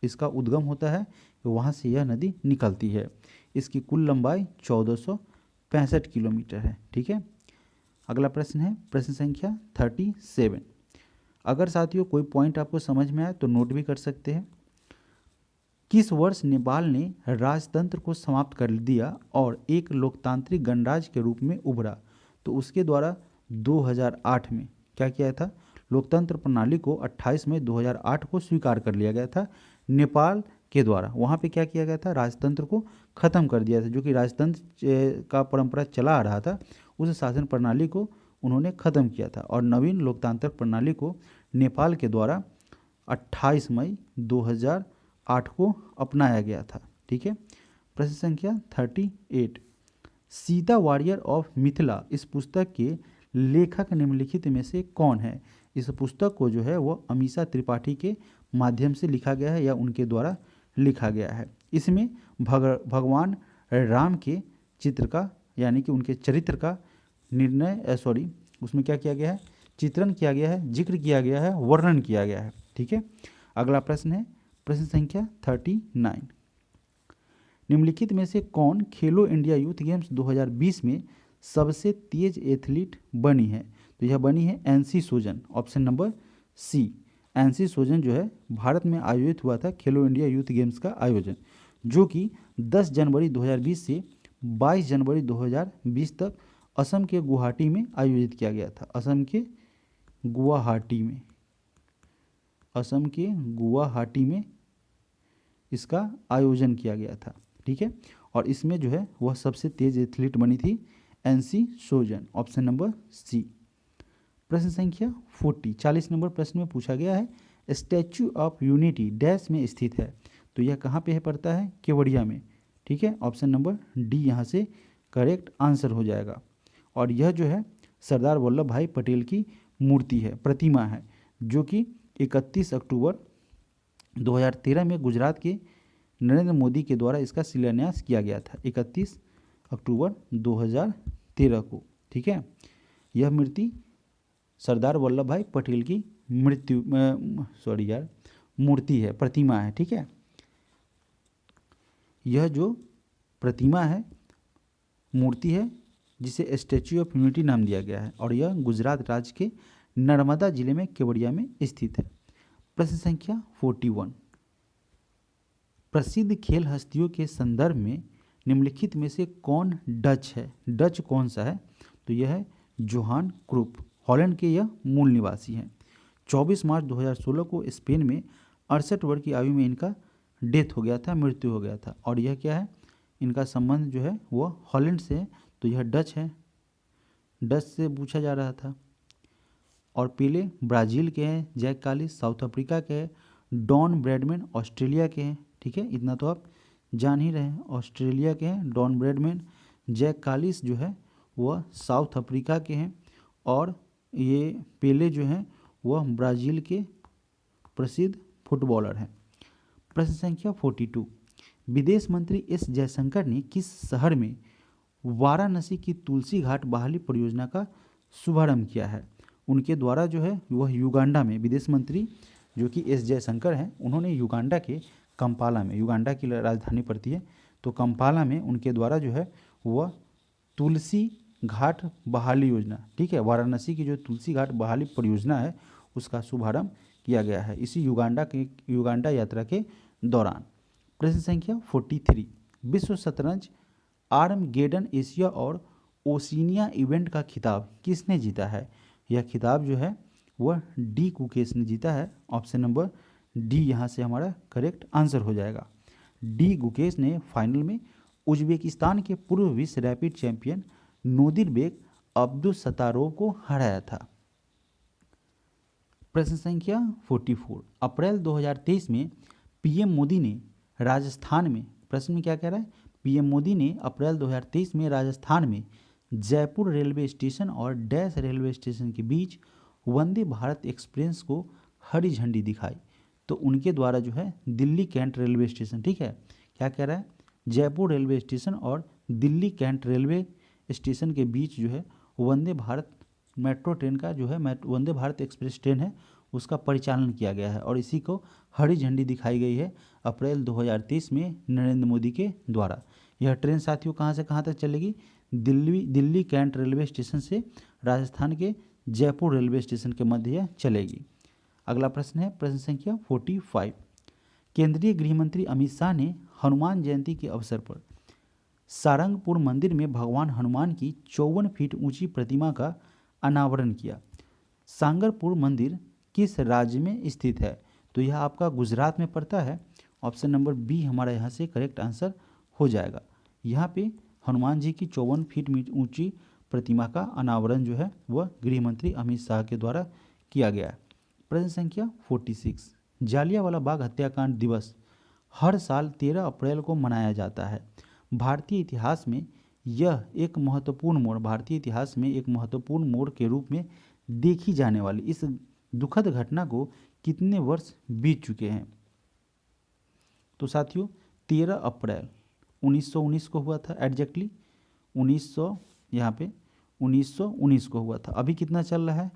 Speaker 1: इसका उद्गम होता है, वहाँ से यह नदी निकलती है। इसकी कुल लंबाई 1465 किलोमीटर है। ठीक है, अगला प्रश्न है प्रश्न संख्या 37। अगर साथियों कोई पॉइंट आपको समझ में आए तो नोट भी कर सकते हैं। किस वर्ष नेपाल ने राजतंत्र को समाप्त कर दिया और एक लोकतांत्रिक गणराज्य के रूप में उभरा? तो उसके द्वारा 2008 में क्या किया था? लोकतंत्र प्रणाली को 28 मई 2008 को स्वीकार कर लिया गया था नेपाल के द्वारा। वहाँ पे क्या किया गया था? राजतंत्र को ख़त्म कर दिया था। जो कि राजतंत्र का परंपरा चला आ रहा था, उस शासन प्रणाली को उन्होंने ख़त्म किया था और नवीन लोकतांत्रिक प्रणाली को नेपाल के द्वारा 28 मई 2008 को अपनाया गया था। ठीक है, प्रश्न संख्या 38, सीता वॉरियर ऑफ मिथिला इस पुस्तक के लेखक निम्नलिखित में से कौन है। इस पुस्तक को जो है वो अमीषा त्रिपाठी के माध्यम से लिखा गया है या उनके द्वारा लिखा गया है। इसमें भगवान राम के चित्र का यानी कि उनके चरित्र का उसमें क्या किया गया है, चित्रण किया गया है, जिक्र किया गया है, वर्णन किया गया है। ठीक है, अगला प्रश्न है प्रश्न संख्या 39, निम्नलिखित में से कौन खेलो इंडिया यूथ गेम्स 2020 में सबसे तेज एथलीट बनी है। तो यह बनी है एनसी सोजन, ऑप्शन नंबर सी। एनसी सोजन जो है भारत में आयोजित हुआ था खेलो इंडिया यूथ गेम्स का आयोजन, जो कि 10 जनवरी 2020 से 22 जनवरी 2020 तक असम के गुवाहाटी में आयोजित किया गया था। असम के गुवाहाटी में इसका आयोजन किया गया था। ठीक है, और इसमें जो है वह सबसे तेज एथलीट बनी थी एनसी सोजन, ऑप्शन नंबर सी। प्रश्न संख्या 40 नंबर प्रश्न में पूछा गया है स्टैच्यू ऑफ यूनिटी डैश में स्थित है। तो यह कहाँ पे है, पड़ता है केवड़िया में। ठीक है, ऑप्शन नंबर डी यहाँ से करेक्ट आंसर हो जाएगा। और यह जो है सरदार वल्लभ भाई पटेल की मूर्ति है, प्रतिमा है, जो कि 31 अक्टूबर 2013 में गुजरात के नरेंद्र मोदी के द्वारा इसका शिलान्यास किया गया था, 31 अक्टूबर 2013 को। ठीक है, यह मूर्ति सरदार वल्लभ भाई पटेल की मूर्ति है, प्रतिमा है। ठीक है, यह जो प्रतिमा है, मूर्ति है, जिसे स्टैच्यू ऑफ यूनिटी नाम दिया गया है, और यह गुजरात राज्य के नर्मदा जिले में केवड़िया में स्थित है। प्रश्न संख्या 41, प्रसिद्ध खेल हस्तियों के संदर्भ में निम्नलिखित में से कौन डच है। डच कौन सा है, तो यह है जोहान क्रूप, हॉलैंड के यह मूल निवासी हैं। 24 मार्च 2016 को स्पेन में 68 वर्ष की आयु में इनका डेथ हो गया था, मृत्यु हो गया था। और यह क्या है, इनका संबंध जो है वह हॉलैंड से है, तो यह डच है, डच से पूछा जा रहा था। और पीले ब्राज़ील के हैं, जैक कालिस साउथ अफ्रीका के हैं, डॉन ब्रैडमैन ऑस्ट्रेलिया के हैं। ठीक है, इतना तो आप जान ही रहे हैं, ऑस्ट्रेलिया के हैं डॉन ब्रैडमैन, जैक कालिस जो है वह साउथ अफ्रीका के हैं, और ये पेले जो हैं वह ब्राज़ील के प्रसिद्ध फुटबॉलर हैं। प्रश्न संख्या 42, विदेश मंत्री एस जयशंकर ने किस शहर में वाराणसी की तुलसी घाट बहाली परियोजना का शुभारंभ किया है। उनके द्वारा जो है वह युगांडा में, विदेश मंत्री जो कि एस जयशंकर हैं, उन्होंने युगांडा के कंपाला में, युगांडा की राजधानी पड़ती है, तो कंपाला में उनके द्वारा जो है वह तुलसी घाट बहाली योजना, ठीक है, वाराणसी की जो तुलसी घाट बहाली परियोजना है उसका शुभारंभ किया गया है इसी युगांडा यात्रा के दौरान। प्रश्न संख्या 43, विश्व शतरंज आर्मगेडन एशिया और ओशिनिया इवेंट का खिताब किसने जीता है। यह खिताब जो है वह डी गुकेश ने जीता है, ऑप्शन नंबर डी यहाँ से हमारा करेक्ट आंसर हो जाएगा। डी गुकेश ने फाइनल में उज्बेकिस्तान के पूर्व विश्व रैपिड चैंपियन नोदिरबेक अब्दुसत्तारोव को हराया था। प्रश्न संख्या 44, अप्रैल 2023 में पीएम मोदी ने राजस्थान में, प्रश्न में क्या कह रहा है, पीएम मोदी ने अप्रैल 2023 में राजस्थान में जयपुर रेलवे स्टेशन और डैश रेलवे स्टेशन के बीच वंदे भारत एक्सप्रेस को हरी झंडी दिखाई। तो उनके द्वारा जो है दिल्ली कैंट रेलवे स्टेशन, ठीक है, क्या कह रहा है, जयपुर रेलवे स्टेशन और दिल्ली कैंट रेलवे स्टेशन के बीच जो है वंदे भारत मेट्रो ट्रेन का जो है वंदे भारत एक्सप्रेस ट्रेन है उसका परिचालन किया गया है, और इसी को हरी झंडी दिखाई गई है अप्रैल 2023 में नरेंद्र मोदी के द्वारा। यह ट्रेन साथियों कहाँ से कहाँ तक चलेगी, दिल्ली कैंट रेलवे स्टेशन से राजस्थान के जयपुर रेलवे स्टेशन के मध्य यह चलेगी। अगला प्रश्न है प्रश्न संख्या 45, केंद्रीय गृह मंत्री अमित शाह ने हनुमान जयंती के अवसर पर सारंगपुर मंदिर में भगवान हनुमान की 54 फीट ऊंची प्रतिमा का अनावरण किया। सांगरपुर मंदिर किस राज्य में स्थित है। तो यह आपका गुजरात में पड़ता है, ऑप्शन नंबर बी हमारा यहाँ से करेक्ट आंसर हो जाएगा। यहाँ पे हनुमान जी की 54 फीट ऊंची प्रतिमा का अनावरण जो है वह गृह मंत्री अमित शाह के द्वारा किया गया है। प्रश्न संख्या 46, जालियांवाला बाग हत्याकांड दिवस हर साल 13 अप्रैल को मनाया जाता है। भारतीय इतिहास में यह एक महत्वपूर्ण मोड़, भारतीय इतिहास में एक महत्वपूर्ण मोड़ के रूप में देखी जाने वाली इस दुखद घटना को कितने वर्ष बीत चुके हैं? तो साथियों 13 अप्रैल 1919 को हुआ था, एग्जैक्टली 1900, यहाँ पे 1919 को हुआ था। अभी कितना चल रहा है?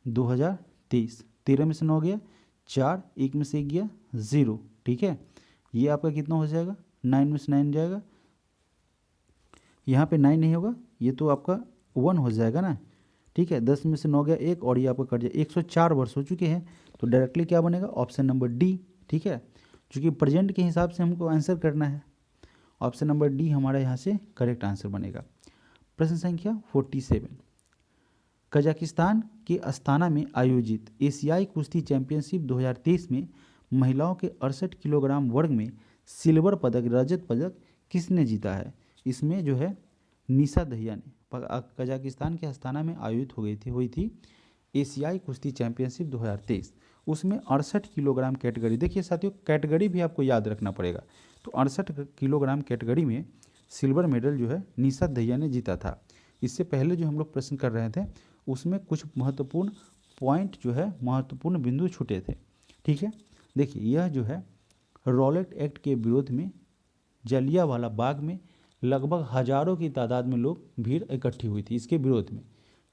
Speaker 1: 2023। 13 में से 9 गया 4, 1 में से 1 गया 0, ठीक है। ये आपका कितना हो जाएगा? 9 में से 9 जाएगा, यहाँ पे 9 नहीं होगा, ये तो आपका 1 हो जाएगा ना, ठीक है। 10 में से 9 गया 1 और ये आपका कट जाए, 104 वर्ष हो चुके हैं। तो डायरेक्टली क्या बनेगा? ऑप्शन नंबर डी, ठीक है, क्योंकि प्रेजेंट के हिसाब से हमको आंसर करना है। ऑप्शन नंबर डी हमारा यहाँ से करेक्ट आंसर बनेगा। प्रश्न संख्या 47, कजाकिस्तान के अस्ताना में आयोजित एशियाई कुश्ती चैंपियनशिप 2023 में महिलाओं के 68 किलोग्राम वर्ग में सिल्वर पदक, रजत पदक किसने जीता है? इसमें जो है निशा दहिया ने। कजाकिस्तान के अस्ताना में आयोजित हुई थी एशियाई कुश्ती चैंपियनशिप 2023, उसमें 68 किलोग्राम कैटेगरी, देखिए साथियों कैटेगरी भी आपको याद रखना पड़ेगा। तो 68 किलोग्राम कैटेगरी में सिल्वर मेडल जो है निशा दहिया ने जीता था। इससे पहले जो हम लोग प्रश्न कर रहे थे उसमें कुछ महत्वपूर्ण पॉइंट जो है, महत्वपूर्ण बिंदु छूटे थे, ठीक है। देखिए यह जो है रॉलेट एक्ट के विरोध में जलियांवाला बाग में लगभग हजारों की तादाद में लोग भीड़ इकट्ठी हुई थी इसके विरोध में।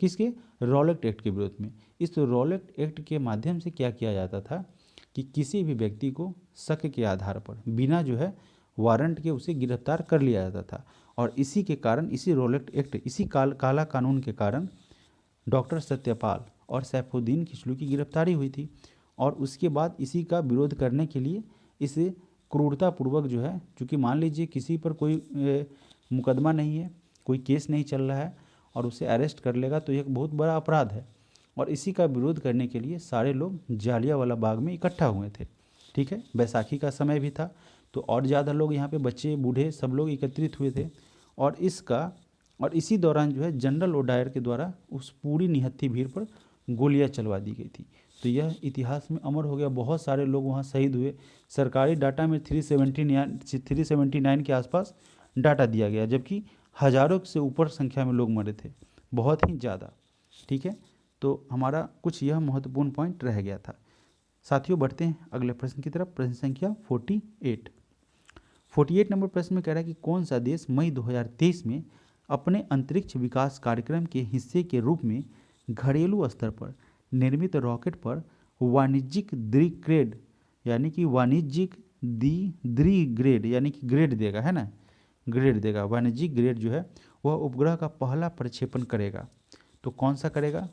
Speaker 1: किसके? रॉलेट एक्ट के विरोध में। इस रॉलेट एक्ट के माध्यम से क्या किया जाता था कि किसी भी व्यक्ति को शक के आधार पर बिना जो है वारंट के उसे गिरफ्तार कर लिया जाता था। और इसी के कारण, इसी रॉलेट एक्ट, इसी काला कानून के कारण डॉक्टर सत्यपाल और सैफुद्दीन किचलू की गिरफ्तारी हुई थी। और उसके बाद इसी का विरोध करने के लिए इसे क्रूरतापूर्वक जो है, चूँकि मान लीजिए किसी पर कोई मुकदमा नहीं है, कोई केस नहीं चल रहा है और उसे अरेस्ट कर लेगा तो एक बहुत बड़ा अपराध है। और इसी का विरोध करने के लिए सारे लोग जालियांवाला बाग में इकट्ठा हुए थे, ठीक है। बैसाखी का समय भी था तो और ज़्यादा लोग यहाँ पे, बच्चे बूढ़े सब लोग एकत्रित हुए थे। और इसी दौरान जो है जनरल ओडायर के द्वारा उस पूरी निहत्थी भीड़ पर गोलियां चलवा दी गई थी। तो यह इतिहास में अमर हो गया, बहुत सारे लोग वहाँ शहीद हुए। सरकारी डाटा में 379 के आसपास डाटा दिया गया, जबकि हज़ारों से ऊपर संख्या में लोग मरे थे, बहुत ही ज़्यादा, ठीक है। तो हमारा कुछ यह महत्वपूर्ण पॉइंट रह गया था। साथियों बढ़ते हैं अगले प्रश्न की तरफ। प्रश्न संख्या 48 नंबर प्रश्न में कह रहा है कि कौन सा देश मई 2023 में अपने अंतरिक्ष विकास कार्यक्रम के हिस्से के रूप में घरेलू स्तर पर निर्मित रॉकेट पर वाणिज्यिक द्विग्रेड यानी कि ग्रेड देगा, है ना, ग्रेड देगा, वाणिज्यिक ग्रेड जो है वह उपग्रह का पहला प्रक्षेपण करेगा। तो कौन सा करेगा?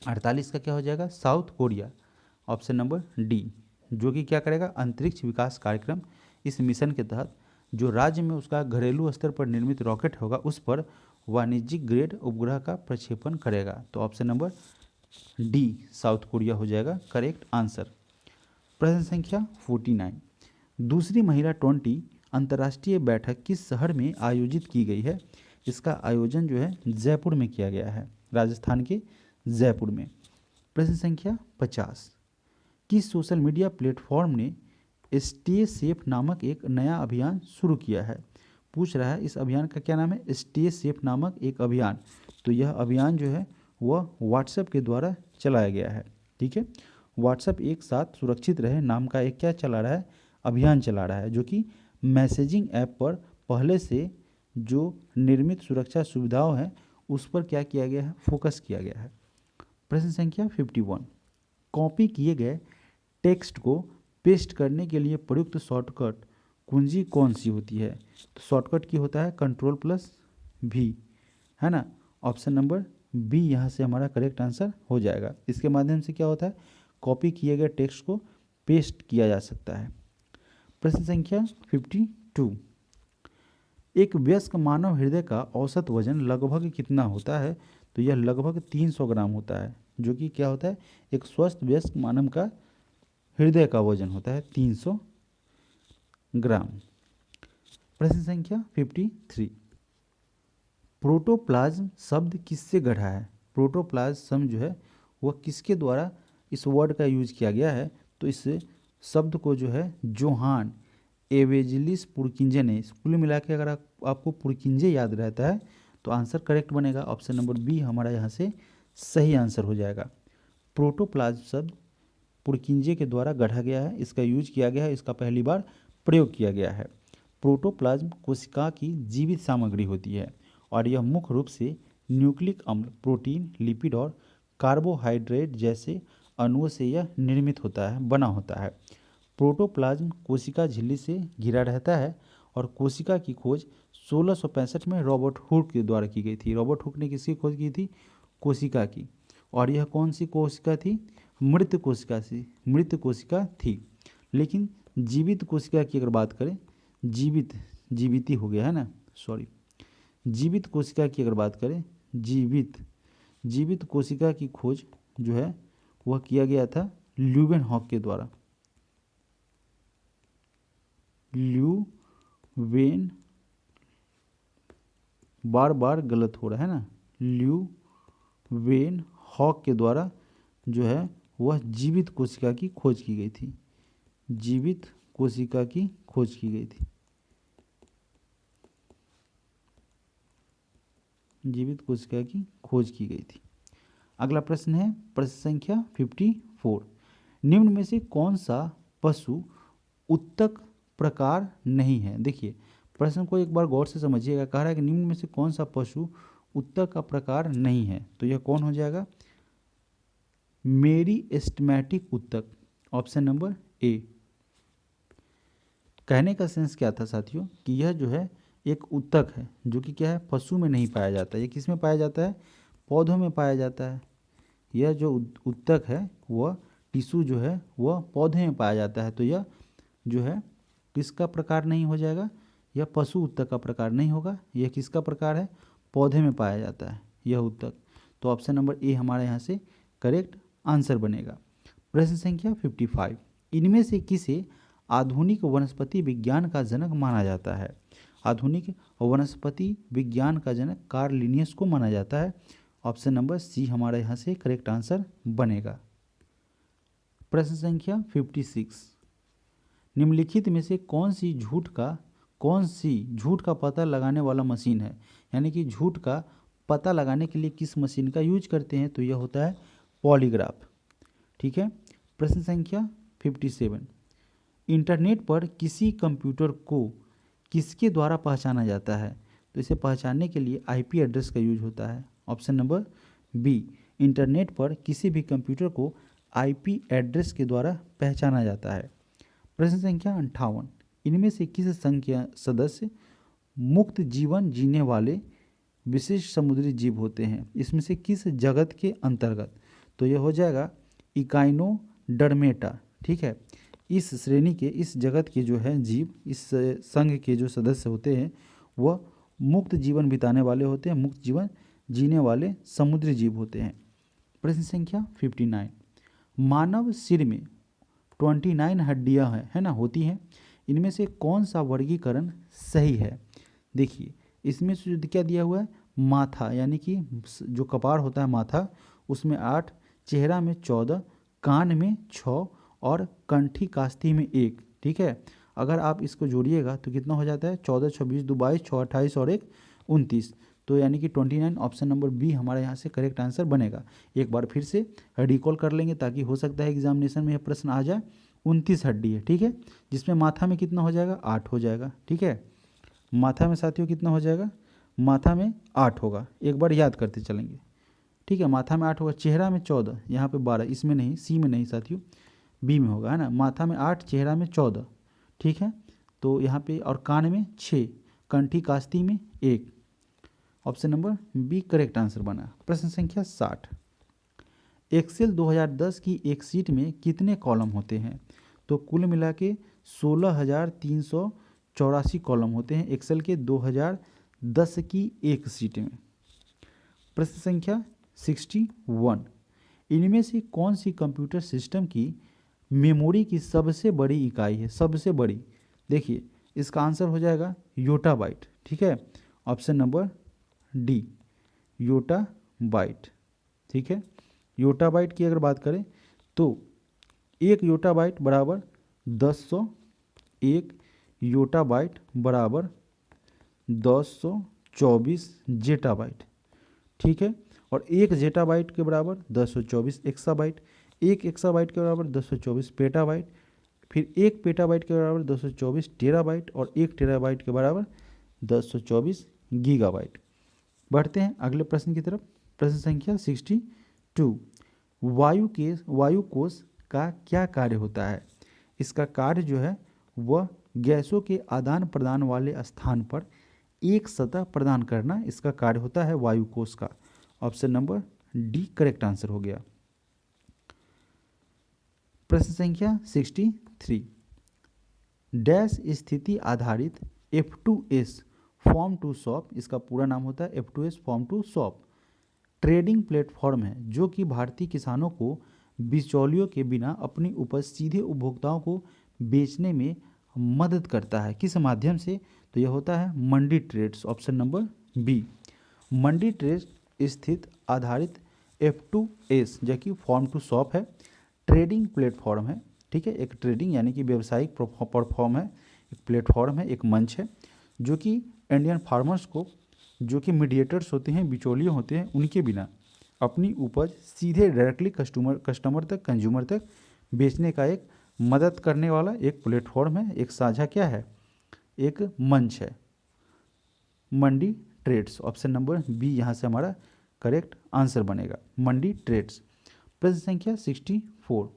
Speaker 1: 48 का क्या हो जाएगा? South Korea, option number D, जो कि क्या करेगा? अंतरिक्ष विकास कार्यक्रम, इस मिशन के तहत जो राज्य में उसका घरेलू स्तर पर निर्मित रॉकेट होगा उस पर वाणिज्यिक ग्रेड उपग्रह का प्रक्षेपण करेगा। तो option number D south Korea हो जाएगा करेक्ट आंसर। प्रश्न संख्या 49, दूसरी महिला 20 अंतर्राष्ट्रीय बैठक किस शहर में आयोजित की गई है? इसका आयोजन जो है जयपुर में किया गया है, राजस्थान के जयपुर में। प्रश्न संख्या 50, किस सोशल मीडिया प्लेटफॉर्म ने स्टे सेफ नामक एक नया अभियान शुरू किया है? पूछ रहा है इस अभियान का क्या नाम है? स्टे सेफ नामक एक अभियान। तो यह अभियान जो है वह व्हाट्सएप के द्वारा चलाया गया है, ठीक है। व्हाट्सएप एक साथ सुरक्षित रहे नाम का एक क्या चला रहा है? अभियान चला रहा है, जो कि मैसेजिंग ऐप पर पहले से जो निर्मित सुरक्षा सुविधाओं हैं उस पर क्या किया गया है? फोकस किया गया है। प्रश्न संख्या 51, कॉपी किए गए टेक्स्ट को पेस्ट करने के लिए प्रयुक्त शॉर्टकट कुंजी कौन सी होती है? तो शॉर्टकट की होता है Ctrl+V, है ना। ऑप्शन नंबर बी यहाँ से हमारा करेक्ट आंसर हो जाएगा। इसके माध्यम से क्या होता है? कॉपी किए गए टेक्स्ट को पेस्ट किया जा सकता है। प्रश्न संख्या 52, एक वयस्क मानव हृदय का औसत वजन लगभग कितना होता है? तो यह लगभग 300 ग्राम होता है, जो कि क्या होता है? एक स्वस्थ वयस्क मानव का हृदय का वजन होता है 300 ग्राम। प्रश्न संख्या 53, प्रोटोप्लाज्म शब्द किससे गढ़ा है? प्रोटोप्लाज्म जो है वह किसके द्वारा इस वर्ड का यूज किया गया है? तो इस शब्द को जो है जोहान एवेजिलिस पुरकिंजे ने। कुल मिला के अगर आपको पुरकिंजे याद रहता है तो आंसर करेक्ट बनेगा। ऑप्शन नंबर बी हमारा यहाँ से सही आंसर हो जाएगा। प्रोटोप्लाज्म शब्द पुरकिंजे के द्वारा गढ़ा गया है, इसका यूज किया गया है, इसका पहली बार प्रयोग किया गया है। प्रोटोप्लाज्म कोशिका की जीवित सामग्री होती है और यह मुख्य रूप से न्यूक्लिक अम्ल, प्रोटीन, लिपिड और कार्बोहाइड्रेट जैसे अणुओं से यह निर्मित होता है, बना होता है। प्रोटोप्लाज्म कोशिका झिल्ली से घिरा रहता है और कोशिका की खोज 1665 में रॉबर्ट हुक के द्वारा की गई थी। रॉबर्ट हुक ने किसकी खोज की थी? कोशिका की। और यह कौन सी कोशिका थी? मृत कोशिका से, मृत कोशिका थी। लेकिन जीवित कोशिका की अगर बात करें, जीवित ही हो गया है ना, सॉरी, जीवित कोशिका की अगर बात करें, जीवित कोशिका की खोज जो है वह किया गया था ल्यूवेनहॉक के द्वारा। ल्यूवेन, बार बार गलत हो रहा है ना, ल्यूवेनहॉक के द्वारा जो है वह जीवित कोशिका की खोज की गई थी। जीवित कोशिका की खोज की गई थी। जीवित कोशिका की खोज की गई थी। अगला प्रश्न है प्रश्न संख्या 54। निम्न में से कौन सा पशु उत्तक प्रकार नहीं है? देखिए प्रश्न को एक बार गौर से समझिएगा। कह रहा है कि निम्न में से कौन सा पशु उत्तक का प्रकार नहीं है, तो यह कौन हो जाएगा? मेरिस्टेमेटिक उत्तक, ऑप्शन नंबर ए। कहने का सेंस क्या था साथियों कि यह जो है एक उत्तक है जो कि क्या है, पशु में नहीं पाया जाता। ये किस में पाया जाता है? पौधों में पाया जाता है। यह जो उत्तक है वह टिश्यू जो है वह पौधे में पाया जाता है। तो यह जो है किसका प्रकार नहीं हो जाएगा? यह पशु उत्तक का प्रकार नहीं होगा। यह किसका प्रकार है? पौधे में पाया जाता है यह उत्तक। तो ऑप्शन नंबर ए हमारे यहाँ से करेक्ट आंसर बनेगा। प्रश्न संख्या 55। इनमें से किसे आधुनिक वनस्पति विज्ञान का जनक माना जाता है? आधुनिक वनस्पति विज्ञान का जनक कार्ल लिनियस को माना जाता है। ऑप्शन नंबर सी हमारे यहाँ से करेक्ट आंसर बनेगा। प्रश्न संख्या 56। निम्नलिखित में से कौन सी झूठ का पता लगाने वाला मशीन है? यानी कि झूठ का पता लगाने के लिए किस मशीन का यूज करते हैं? तो यह होता है पॉलीग्राफ। ठीक है। प्रश्न संख्या 57। इंटरनेट पर किसी कंप्यूटर को किसके द्वारा पहचाना जाता है? तो इसे पहचानने के लिए आईपी एड्रेस का यूज होता है। ऑप्शन नंबर बी, इंटरनेट पर किसी भी कंप्यूटर को आईपी एड्रेस के द्वारा पहचाना जाता है। प्रश्न संख्या 58। इनमें से किस संघ के सदस्य मुक्त जीवन जीने वाले विशिष्ट समुद्री जीव होते हैं? इसमें से किस जगत के अंतर्गत? तो यह हो जाएगा इकाइनोडर्मेटा। ठीक है। इस श्रेणी के, इस जगत के जो है जीव, इस संघ के जो सदस्य होते हैं वह मुक्त जीवन बिताने वाले होते हैं, मुक्त जीवन जीने वाले समुद्री जीव होते हैं। प्रश्न संख्या 59। मानव सिर में 29 हड्डियां है ना, होती हैं। इनमें से कौन सा वर्गीकरण सही है? देखिए इसमें से क्या दिया हुआ है, माथा यानी कि जो कपाड़ होता है माथा, उसमें 8, चेहरा में 14, कान में 6 और कंठी कास्ती में 1। ठीक है। अगर आप इसको जोड़िएगा तो कितना हो जाता है? 14, 26, 2, 22, 6, 28 और 1, 29। तो यानी कि 29। ऑप्शन नंबर बी हमारे यहाँ से करेक्ट आंसर बनेगा। एक बार फिर से रिकॉल कर लेंगे ताकि हो सकता है एग्जामिनेशन में यह प्रश्न आ जाए। 29 हड्डी है। ठीक है। जिसमें माथा में कितना हो जाएगा? 8 हो जाएगा। ठीक है। माथा में साथियों कितना हो जाएगा? माथा में 8 होगा। एक बार याद करते चलेंगे। ठीक है। माथा में 8 होगा, चेहरा में 14, यहाँ पे 12, इसमें नहीं, सी में नहीं साथियों, बी में होगा, है ना। माथा में 8, चेहरा में 14। ठीक है। तो यहाँ पे और कान में 6, कंठी कास्ती में 1। Option number B correct answer बना। प्रश्न संख्या 60। एक्सेल 2010 की एक शीट में कितने कॉलम होते हैं? तो कुल मिला के 16,384 कॉलम होते हैं एक्सेल के 2010 की एक शीट में। प्रश्न संख्या 61। इनमें से कौन सी कंप्यूटर सिस्टम की मेमोरी की सबसे बड़ी इकाई है? सबसे बड़ी, देखिए इसका आंसर हो जाएगा योटाबाइट। ठीक है। Option number D, yottabyte. ठीक है। योटाबाइट की अगर बात करें तो 1 योटाबाइट बराबर 1001 योटाबाइट बराबर 1024 जेटाबाइट, ठीक है। और 1 जेटाबाइट के बराबर 1024 एक्साबाइट, 1 एक्साबाइट के बराबर 1024 पेटाबाइट, फिर 1 पेटाबाइट के बराबर 224 टेराबाइट और 1 टेराबाइट के बराबर 224 गीगाबाइट। बढ़ते हैं अगले प्रश्न की तरफ। प्रश्न संख्या 62, वायु कोष का क्या कार्य होता है? इसका कार्य जो है वह गैसों के आदान प्रदान वाले स्थान पर एक सतह प्रदान करना इसका कार्य होता है वायु कोष का। Option number D correct answer हो गया। प्रश्न संख्या 63, डैश स्थिति आधारित F2S फॉर्म टू शॉप, इसका पूरा नाम होता है F2S farm to shop, trading platform है जो कि भारतीय किसानों को बिचौलियों के बिना अपनी उपज सीधे उपभोक्ताओं को बेचने में मदद करता है। किस माध्यम से? तो यह होता है मंडी ट्रेड्स। ऑप्शन नंबर बी, मंडी ट्रेड्स स्थित आधारित F2S जो कि फॉर्म टू शॉप है, ट्रेडिंग प्लेटफॉर्म है, ठीक है। एक ट्रेडिंग यानी कि व्यवसायिक प्लेटफॉर्म है, एक प्लेटफॉर्म है, एक मंच है जो कि इंडियन फार्मर्स को, जो कि मीडिएटर्स होते हैं, बिचौलिए होते हैं, उनके बिना अपनी उपज सीधे डायरेक्टली कस्टमर तक, कंज्यूमर तक बेचने का एक मदद करने वाला एक प्लेटफॉर्म है, एक साझा क्या है, एक मंच है, मंडी ट्रेड्स। ऑप्शन नंबर बी यहाँ से हमारा करेक्ट आंसर बनेगा, मंडी ट्रेड्स। प्रश्न संख्या 64,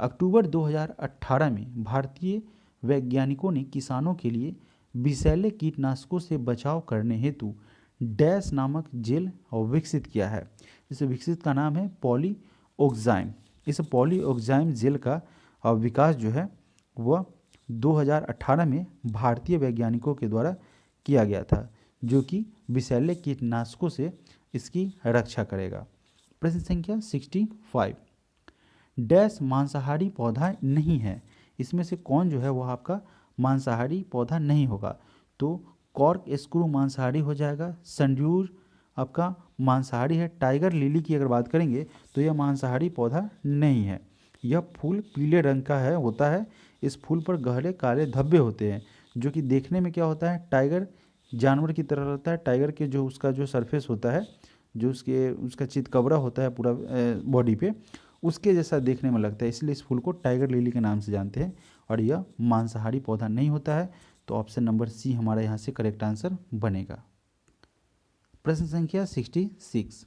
Speaker 1: अक्टूबर 2018 में भारतीय वैज्ञानिकों ने किसानों के लिए विषैले कीटनाशकों से बचाव करने हेतु डैश नामक जेल विकसित किया है। इस विकसित का नाम है पॉलीओक्साइम। इस पॉलीओक्साइम जेल का विकास जो है वह 2018 में भारतीय वैज्ञानिकों के द्वारा किया गया था, जो कि विषैले कीटनाशकों से इसकी रक्षा करेगा। प्रश्न संख्या 65, डैश मांसाहारी पौधा नहीं है, इसमें से कौन जो है वह आपका मांसाहारी पौधा नहीं होगा? तो कॉर्क स्क्रू मांसाहारी हो जाएगा, संड्यूर आपका मांसाहारी है, टाइगर लिली की अगर बात करेंगे तो यह मांसाहारी पौधा नहीं है। यह फूल पीले रंग का है, होता है, इस फूल पर गहरे काले धब्बे होते हैं जो कि देखने में क्या होता है, टाइगर जानवर की तरह रहता है। टाइगर के जो उसका जो सरफेस होता है, जो उसका चितकबरा होता है पूरा बॉडी पे, उसके जैसा देखने में लगता है, इसलिए इस फूल को टाइगर लिली के नाम से जानते हैं और यह मांसाहारी पौधा नहीं होता है। तो ऑप्शन नंबर सी हमारा यहाँ से करेक्ट आंसर बनेगा। प्रश्न संख्या 66,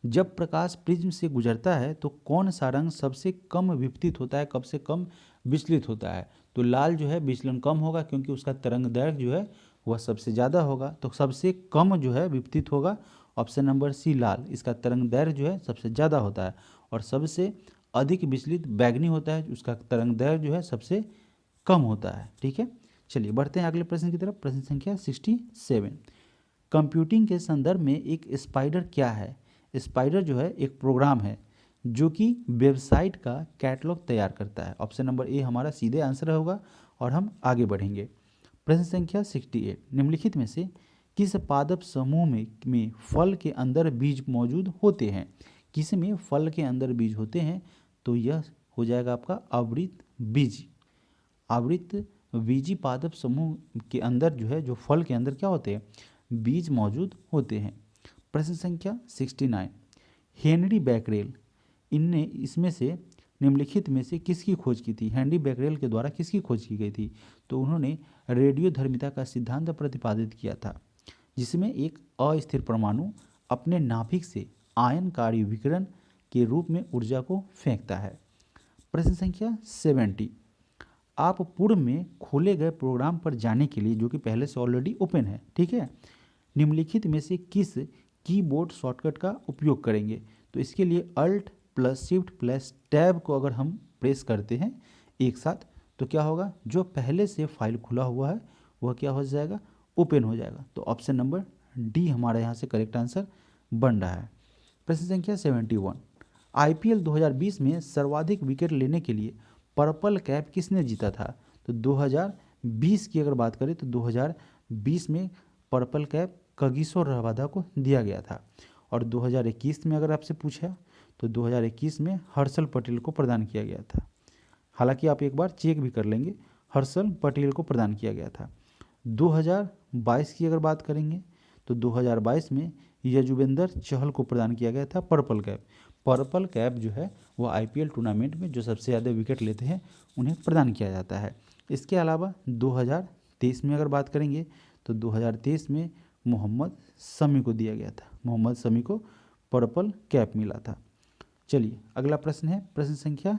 Speaker 1: जब प्रकाश प्रिज्म से गुजरता है तो कौन सा रंग सबसे कम विपतित होता है, कब से कम विचलित होता है? तो लाल जो है विचलन कम होगा क्योंकि उसका तरंग दैर्घ्य जो है वह सबसे ज़्यादा होगा, तो सबसे कम जो है विपतित होगा। ऑप्शन नंबर सी लाल, इसका तरंग दैर्घ्य जो है सबसे ज़्यादा होता है और सबसे अधिक विचलित बैगनी होता है, उसका तरंग दैर्घ्य जो है सबसे कम होता है, ठीक है। चलिए बढ़ते हैं अगले प्रश्न की तरफ। प्रश्न संख्या 67, कंप्यूटिंग के संदर्भ में एक स्पाइडर क्या है? स्पाइडर जो है एक प्रोग्राम है जो कि वेबसाइट का कैटलॉग तैयार करता है। ऑप्शन नंबर ए हमारा सीधे आंसर होगा और हम आगे बढ़ेंगे। प्रश्न संख्या 68, निम्नलिखित में से किस पादप समूह में फल के अंदर बीज मौजूद होते हैं? किस में फल के अंदर बीज होते हैं? तो यह हो जाएगा आपका आवृत बीजी। आवृत बीजी पादप समूह के अंदर जो है, जो फल के अंदर क्या होते हैं, बीज मौजूद होते हैं। प्रश्न संख्या 69, हेनरी बैकरेल, इनने इसमें से निम्नलिखित में से किसकी खोज की थी? हेनरी बैकरेल के द्वारा किसकी खोज की गई थी? तो उन्होंने रेडियोधर्मिता का सिद्धांत प्रतिपादित किया था, जिसमें एक अस्थिर परमाणु अपने नाभिक से आयनकारी विकिरण के रूप में ऊर्जा को फेंकता है। प्रश्न संख्या 70, आप पूर्व में खोले गए प्रोग्राम पर जाने के लिए, जो कि पहले से ऑलरेडी ओपन है, ठीक है, निम्नलिखित में से किस कीबोर्ड शॉर्टकट का उपयोग करेंगे? तो इसके लिए alt plus shift plus tab को अगर हम प्रेस करते हैं एक साथ तो क्या होगा, जो पहले से फाइल खुला हुआ है वह क्या हो जाएगा, ओपन हो जाएगा। तो ऑप्शन नंबर डी हमारा यहाँ से करेक्ट आंसर बन रहा है। प्रश्न संख्या 71, IPL 2020 में सर्वाधिक विकेट लेने के लिए पर्पल कैप किसने जीता था? तो 2020 की अगर बात करें तो 2020 में पर्पल कैप कगिसो रबादा को दिया गया था और 2021 में अगर आपसे पूछा तो 2021 में हर्षल पटेल को प्रदान किया गया था। हालांकि आप एक बार चेक भी कर लेंगे, हर्षल पटेल को प्रदान किया गया था। 2022 की अगर बात करेंगे तो 2022 में यजुवेंद्र चहल को प्रदान किया गया था पर्पल कैप। पर्पल कैप जो है वो आईपीएल टूर्नामेंट में जो सबसे ज़्यादा विकेट लेते हैं उन्हें प्रदान किया जाता है। इसके अलावा 2023 में अगर बात करेंगे तो 2023 में मोहम्मद शमी को दिया गया था, मोहम्मद शमी को पर्पल कैप मिला था। चलिए अगला प्रश्न है प्रश्न संख्या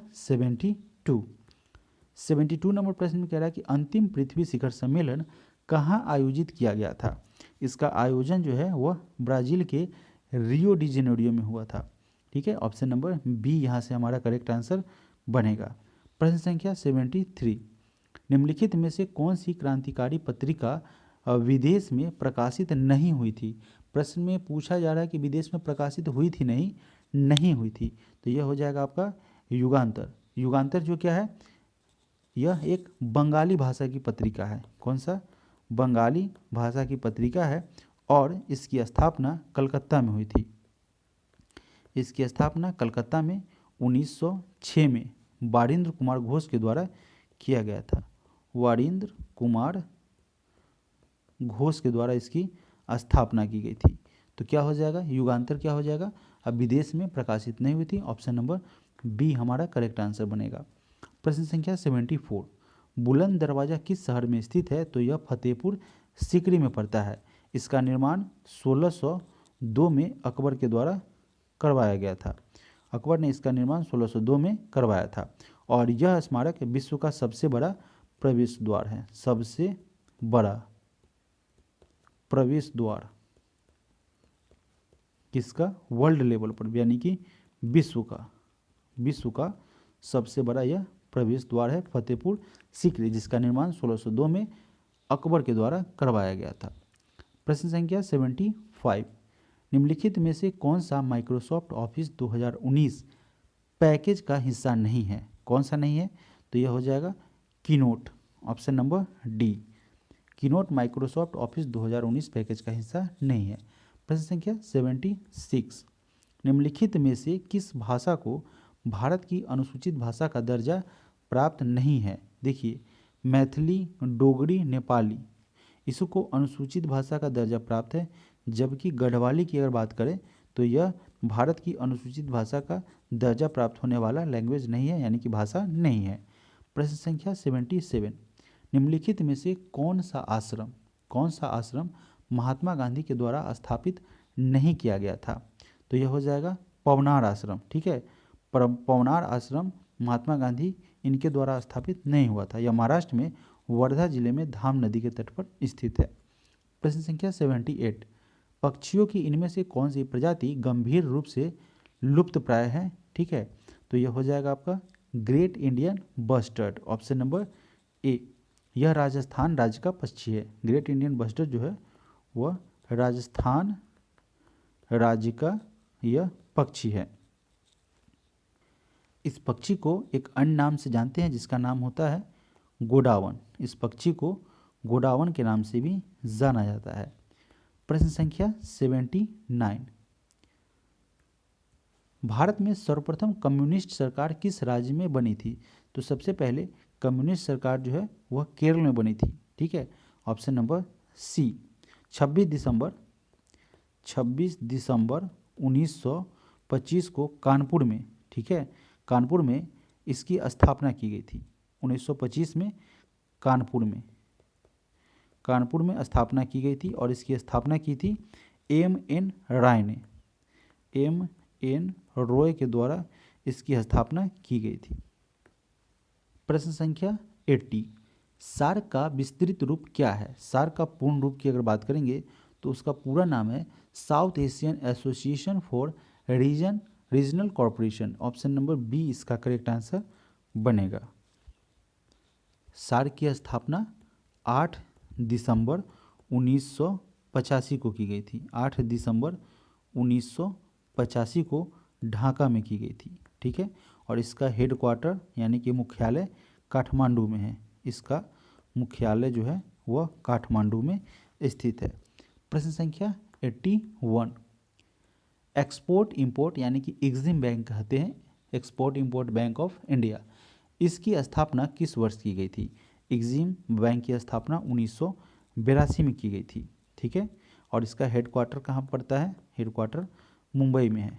Speaker 1: 72 नंबर प्रश्न में कह रहा है कि अंतिम पृथ्वी शिखर सम्मेलन कहाँ आयोजित किया गया था। इसका आयोजन जो है वह ब्राज़ील के रियो डी जेनेरियो में हुआ था। ठीक है, ऑप्शन नंबर बी यहाँ से हमारा करेक्ट आंसर बनेगा। प्रश्न संख्या 73 निम्नलिखित में से कौन सी क्रांतिकारी पत्रिका विदेश में प्रकाशित नहीं हुई थी। प्रश्न में पूछा जा रहा है कि विदेश में प्रकाशित हुई थी नहीं हुई थी, तो यह हो जाएगा आपका युगांतर। युगांतर जो क्या है, यह एक बंगाली भाषा की पत्रिका है। कौन सा? बंगाली भाषा की पत्रिका है और इसकी स्थापना कलकत्ता में हुई थी। इसकी स्थापना कलकत्ता में 1906 में वारिंद्र कुमार घोष के द्वारा किया गया था। वारिंद्र कुमार घोष के द्वारा इसकी स्थापना की गई थी। तो क्या हो जाएगा, युगांतर क्या हो जाएगा, अब विदेश में प्रकाशित नहीं हुई थी। ऑप्शन नंबर बी हमारा करेक्ट आंसर बनेगा। प्रश्न संख्या 74 बुलंद दरवाज़ा किस शहर में स्थित है। तो यह फतेहपुर सीकरी में पड़ता है। इसका निर्माण 1602 में अकबर के द्वारा करवाया गया था। अकबर ने इसका निर्माण 1602 में करवाया था और यह स्मारक विश्व का सबसे बड़ा प्रवेश द्वार है। सबसे बड़ा प्रवेश द्वार किसका? वर्ल्ड लेवल पर, यानी कि विश्व का सबसे बड़ा यह प्रवेश द्वार है फतेहपुर सीकरी, जिसका निर्माण 1602 में अकबर के द्वारा करवाया गया था। प्रश्न संख्या 75 निम्नलिखित में से कौन सा माइक्रोसॉफ्ट ऑफिस 2019 पैकेज का हिस्सा नहीं है। कौन सा नहीं है? तो यह हो जाएगा keynote. Option number D, keynote Microsoft office 2019 package का हिस्सा नहीं है। प्रश्न संख्या 76 निम्नलिखित में से किस भाषा को भारत की अनुसूचित भाषा का दर्जा प्राप्त नहीं है। देखिए, मैथिली, डोगरी, नेपाली, इसको अनुसूचित भाषा का दर्जा प्राप्त है, जबकि गढ़वाली की अगर बात करें तो यह भारत की अनुसूचित भाषा का दर्जा प्राप्त होने वाला लैंग्वेज नहीं है, यानी कि भाषा नहीं है। प्रश्न संख्या 77 निम्नलिखित में से कौन सा आश्रम महात्मा गांधी के द्वारा स्थापित नहीं किया गया था। तो यह हो जाएगा पवनार आश्रम। ठीक है, पवनार आश्रम महात्मा गांधी इनके द्वारा स्थापित नहीं हुआ था। यह महाराष्ट्र में वर्धा जिले में धाम नदी के तट पर स्थित है। प्रश्न संख्या 78 पक्षियों की इनमें से कौन सी प्रजाति गंभीर रूप से लुप्त प्राय है। ठीक है, तो यह हो जाएगा आपका great Indian bustard. Option number A, यह राजस्थान राज्य का पक्षी है। ग्रेट इंडियन बस्टर्ड जो है वह राजस्थान राज्य का यह पक्षी है। इस पक्षी को एक अन्य नाम से जानते हैं जिसका नाम होता है गोडावन। इस पक्षी को गोडावन के नाम से भी जाना जाता है। प्रश्न संख्या 79 भारत में सर्वप्रथम कम्युनिस्ट सरकार किस राज्य में बनी थी। तो सबसे पहले कम्युनिस्ट सरकार जो है वह केरल में बनी थी। ठीक है, ऑप्शन नंबर सी 26 दिसंबर 1925 को कानपुर में, ठीक है, कानपुर में इसकी स्थापना की गई थी। 1925 में कानपुर में स्थापना की गई थी और इसकी स्थापना की थी एम.एन. राय ने। एम.एन. रॉय के द्वारा इसकी स्थापना की गई थी। प्रश्न संख्या 80 सार्क का विस्तृत रूप क्या है। सार्क का पूर्ण रूप की अगर बात करेंगे तो उसका पूरा नाम है South Asian Association for Regional Corporation. Option number B इसका करेक्ट आंसर बनेगा। सार्क की स्थापना 8 दिसंबर 1985 को की गई थी। 8 दिसंबर 1985 को ढाका में की गई थी। ठीक है, और इसका हेडक्वार्टर यानी कि मुख्यालय काठमांडू में है। इसका मुख्यालय जो है वह काठमांडू में स्थित है। प्रश्न संख्या 81 एक्सपोर्ट इंपोर्ट यानी कि एग्जिम बैंक कहते हैं, export import bank of India, इसकी स्थापना किस वर्ष की गई थी। एग्जिम बैंक की स्थापना 1982 में की गई थी। ठीक है, और इसका हेडक्वार्टर कहाँ पड़ता है? हेडक्वार्टर मुंबई में है।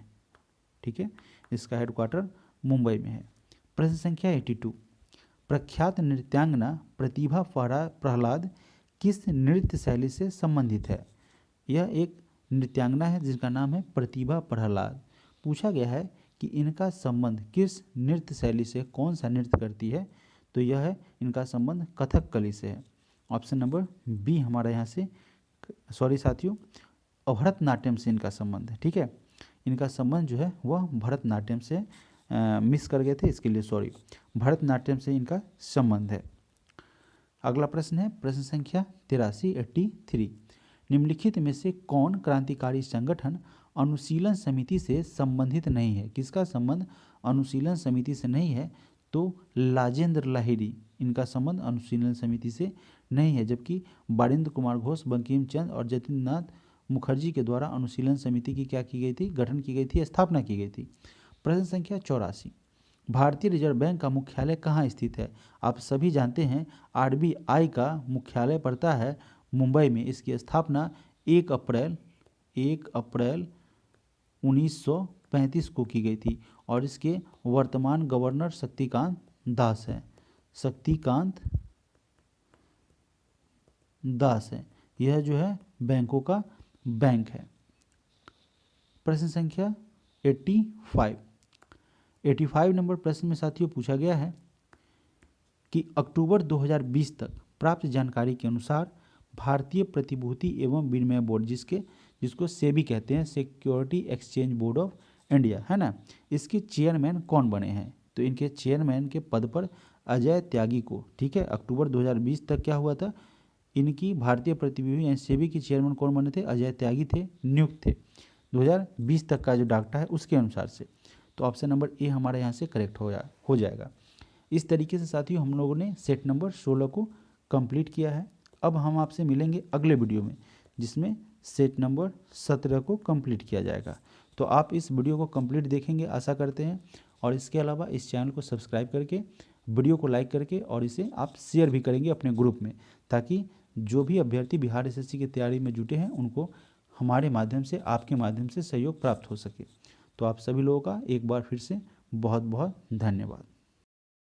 Speaker 1: ठीक है, इसका हेडक्वार्टर मुंबई में है। प्रश्न संख्या 82, प्रख्यात नृत्यांगना प्रतिभा प्रहलाद किस नृत्य शैली से संबंधित है? यह एक नृत्यांगना है जिसका नाम है प्रतिभा प्रहलाद। पूछा गया है कि इनका संबंध किस नृत्य शैली से, कौन सा नृत्य करती है? तो यह है, इनका संबंध कथकली से है। ऑप्शन नंबर बी हमारा यहाँ से, सॉरी साथियों, भरतनाट्यम से इनका संबंध है। ठीक है, इनका संबंध जो है वह भरतनाट्यम से, मिस कर गए थे इसके लिए सॉरी, भरतनाट्यम से इनका संबंध है। अगला प्रश्न है प्रश्न संख्या 83 निम्नलिखित में से कौन क्रांतिकारी संगठन अनुशीलन समिति से संबंधित नहीं है? किसका संबंध अनुशीलन समिति से नहीं है? तो लाजेंद्र लाहिड़ी, इनका संबंध अनुशीलन समिति से नहीं है, जबकि बारिंद्र कुमार घोष, बंकिम चंद्र और जतिननाथ मुखर्जी के द्वारा अनुशीलन समिति की क्या की गई थी? गठन की गई थी, स्थापना की गई थी। प्रश्न संख्या 84, भारतीय रिजर्व बैंक का मुख्यालय कहाँ स्थित है? आप सभी जानते हैं आरबीआई का मुख्यालय पड़ता है मुंबई में। इसकी स्थापना 1 अप्रैल 1935 को की गई थी और इसके वर्तमान गवर्नर शक्तिकांत दास हैं। शक्तिकांत दास है। यह जो है बैंकों का बैंक है। प्रश्न संख्या 85 नंबर प्रश्न में साथियों पूछा गया है कि अक्टूबर 2020 तक प्राप्त जानकारी के अनुसार भारतीय प्रतिभूति एवं विनिमय बोर्ड, जिसको सेबी कहते हैं, security exchange board of India, है ना, इसके चेयरमैन कौन बने हैं? तो इनके चेयरमैन के पद पर अजय त्यागी को, ठीक है, अक्टूबर 2020 तक क्या हुआ था, इनकी भारतीय प्रतिभूति यानी सेबी के चेयरमैन कौन बने थे? अजय त्यागी थे, नियुक्त थे 2020 तक का जो डाटा है उसके अनुसार से। तो ऑप्शन नंबर ए हमारे यहाँ से करेक्ट हो जाएगा। इस तरीके से साथियों हम लोगों ने सेट नंबर 16 को कंप्लीट किया है। अब हम आपसे मिलेंगे अगले वीडियो में जिसमें सेट नंबर 17 को कंप्लीट किया जाएगा। तो आप इस वीडियो को कंप्लीट देखेंगे आशा करते हैं, और इसके अलावा इस चैनल को सब्सक्राइब करके, वीडियो को लाइक करके और इसे आप शेयर भी करेंगे अपने ग्रुप में, ताकि जो भी अभ्यर्थी बिहार एसएससी की तैयारी में जुटे हैं उनको हमारे माध्यम से, आपके माध्यम से सहयोग प्राप्त हो सके। तो आप सभी लोगों का एक बार फिर से बहुत बहुत धन्यवाद।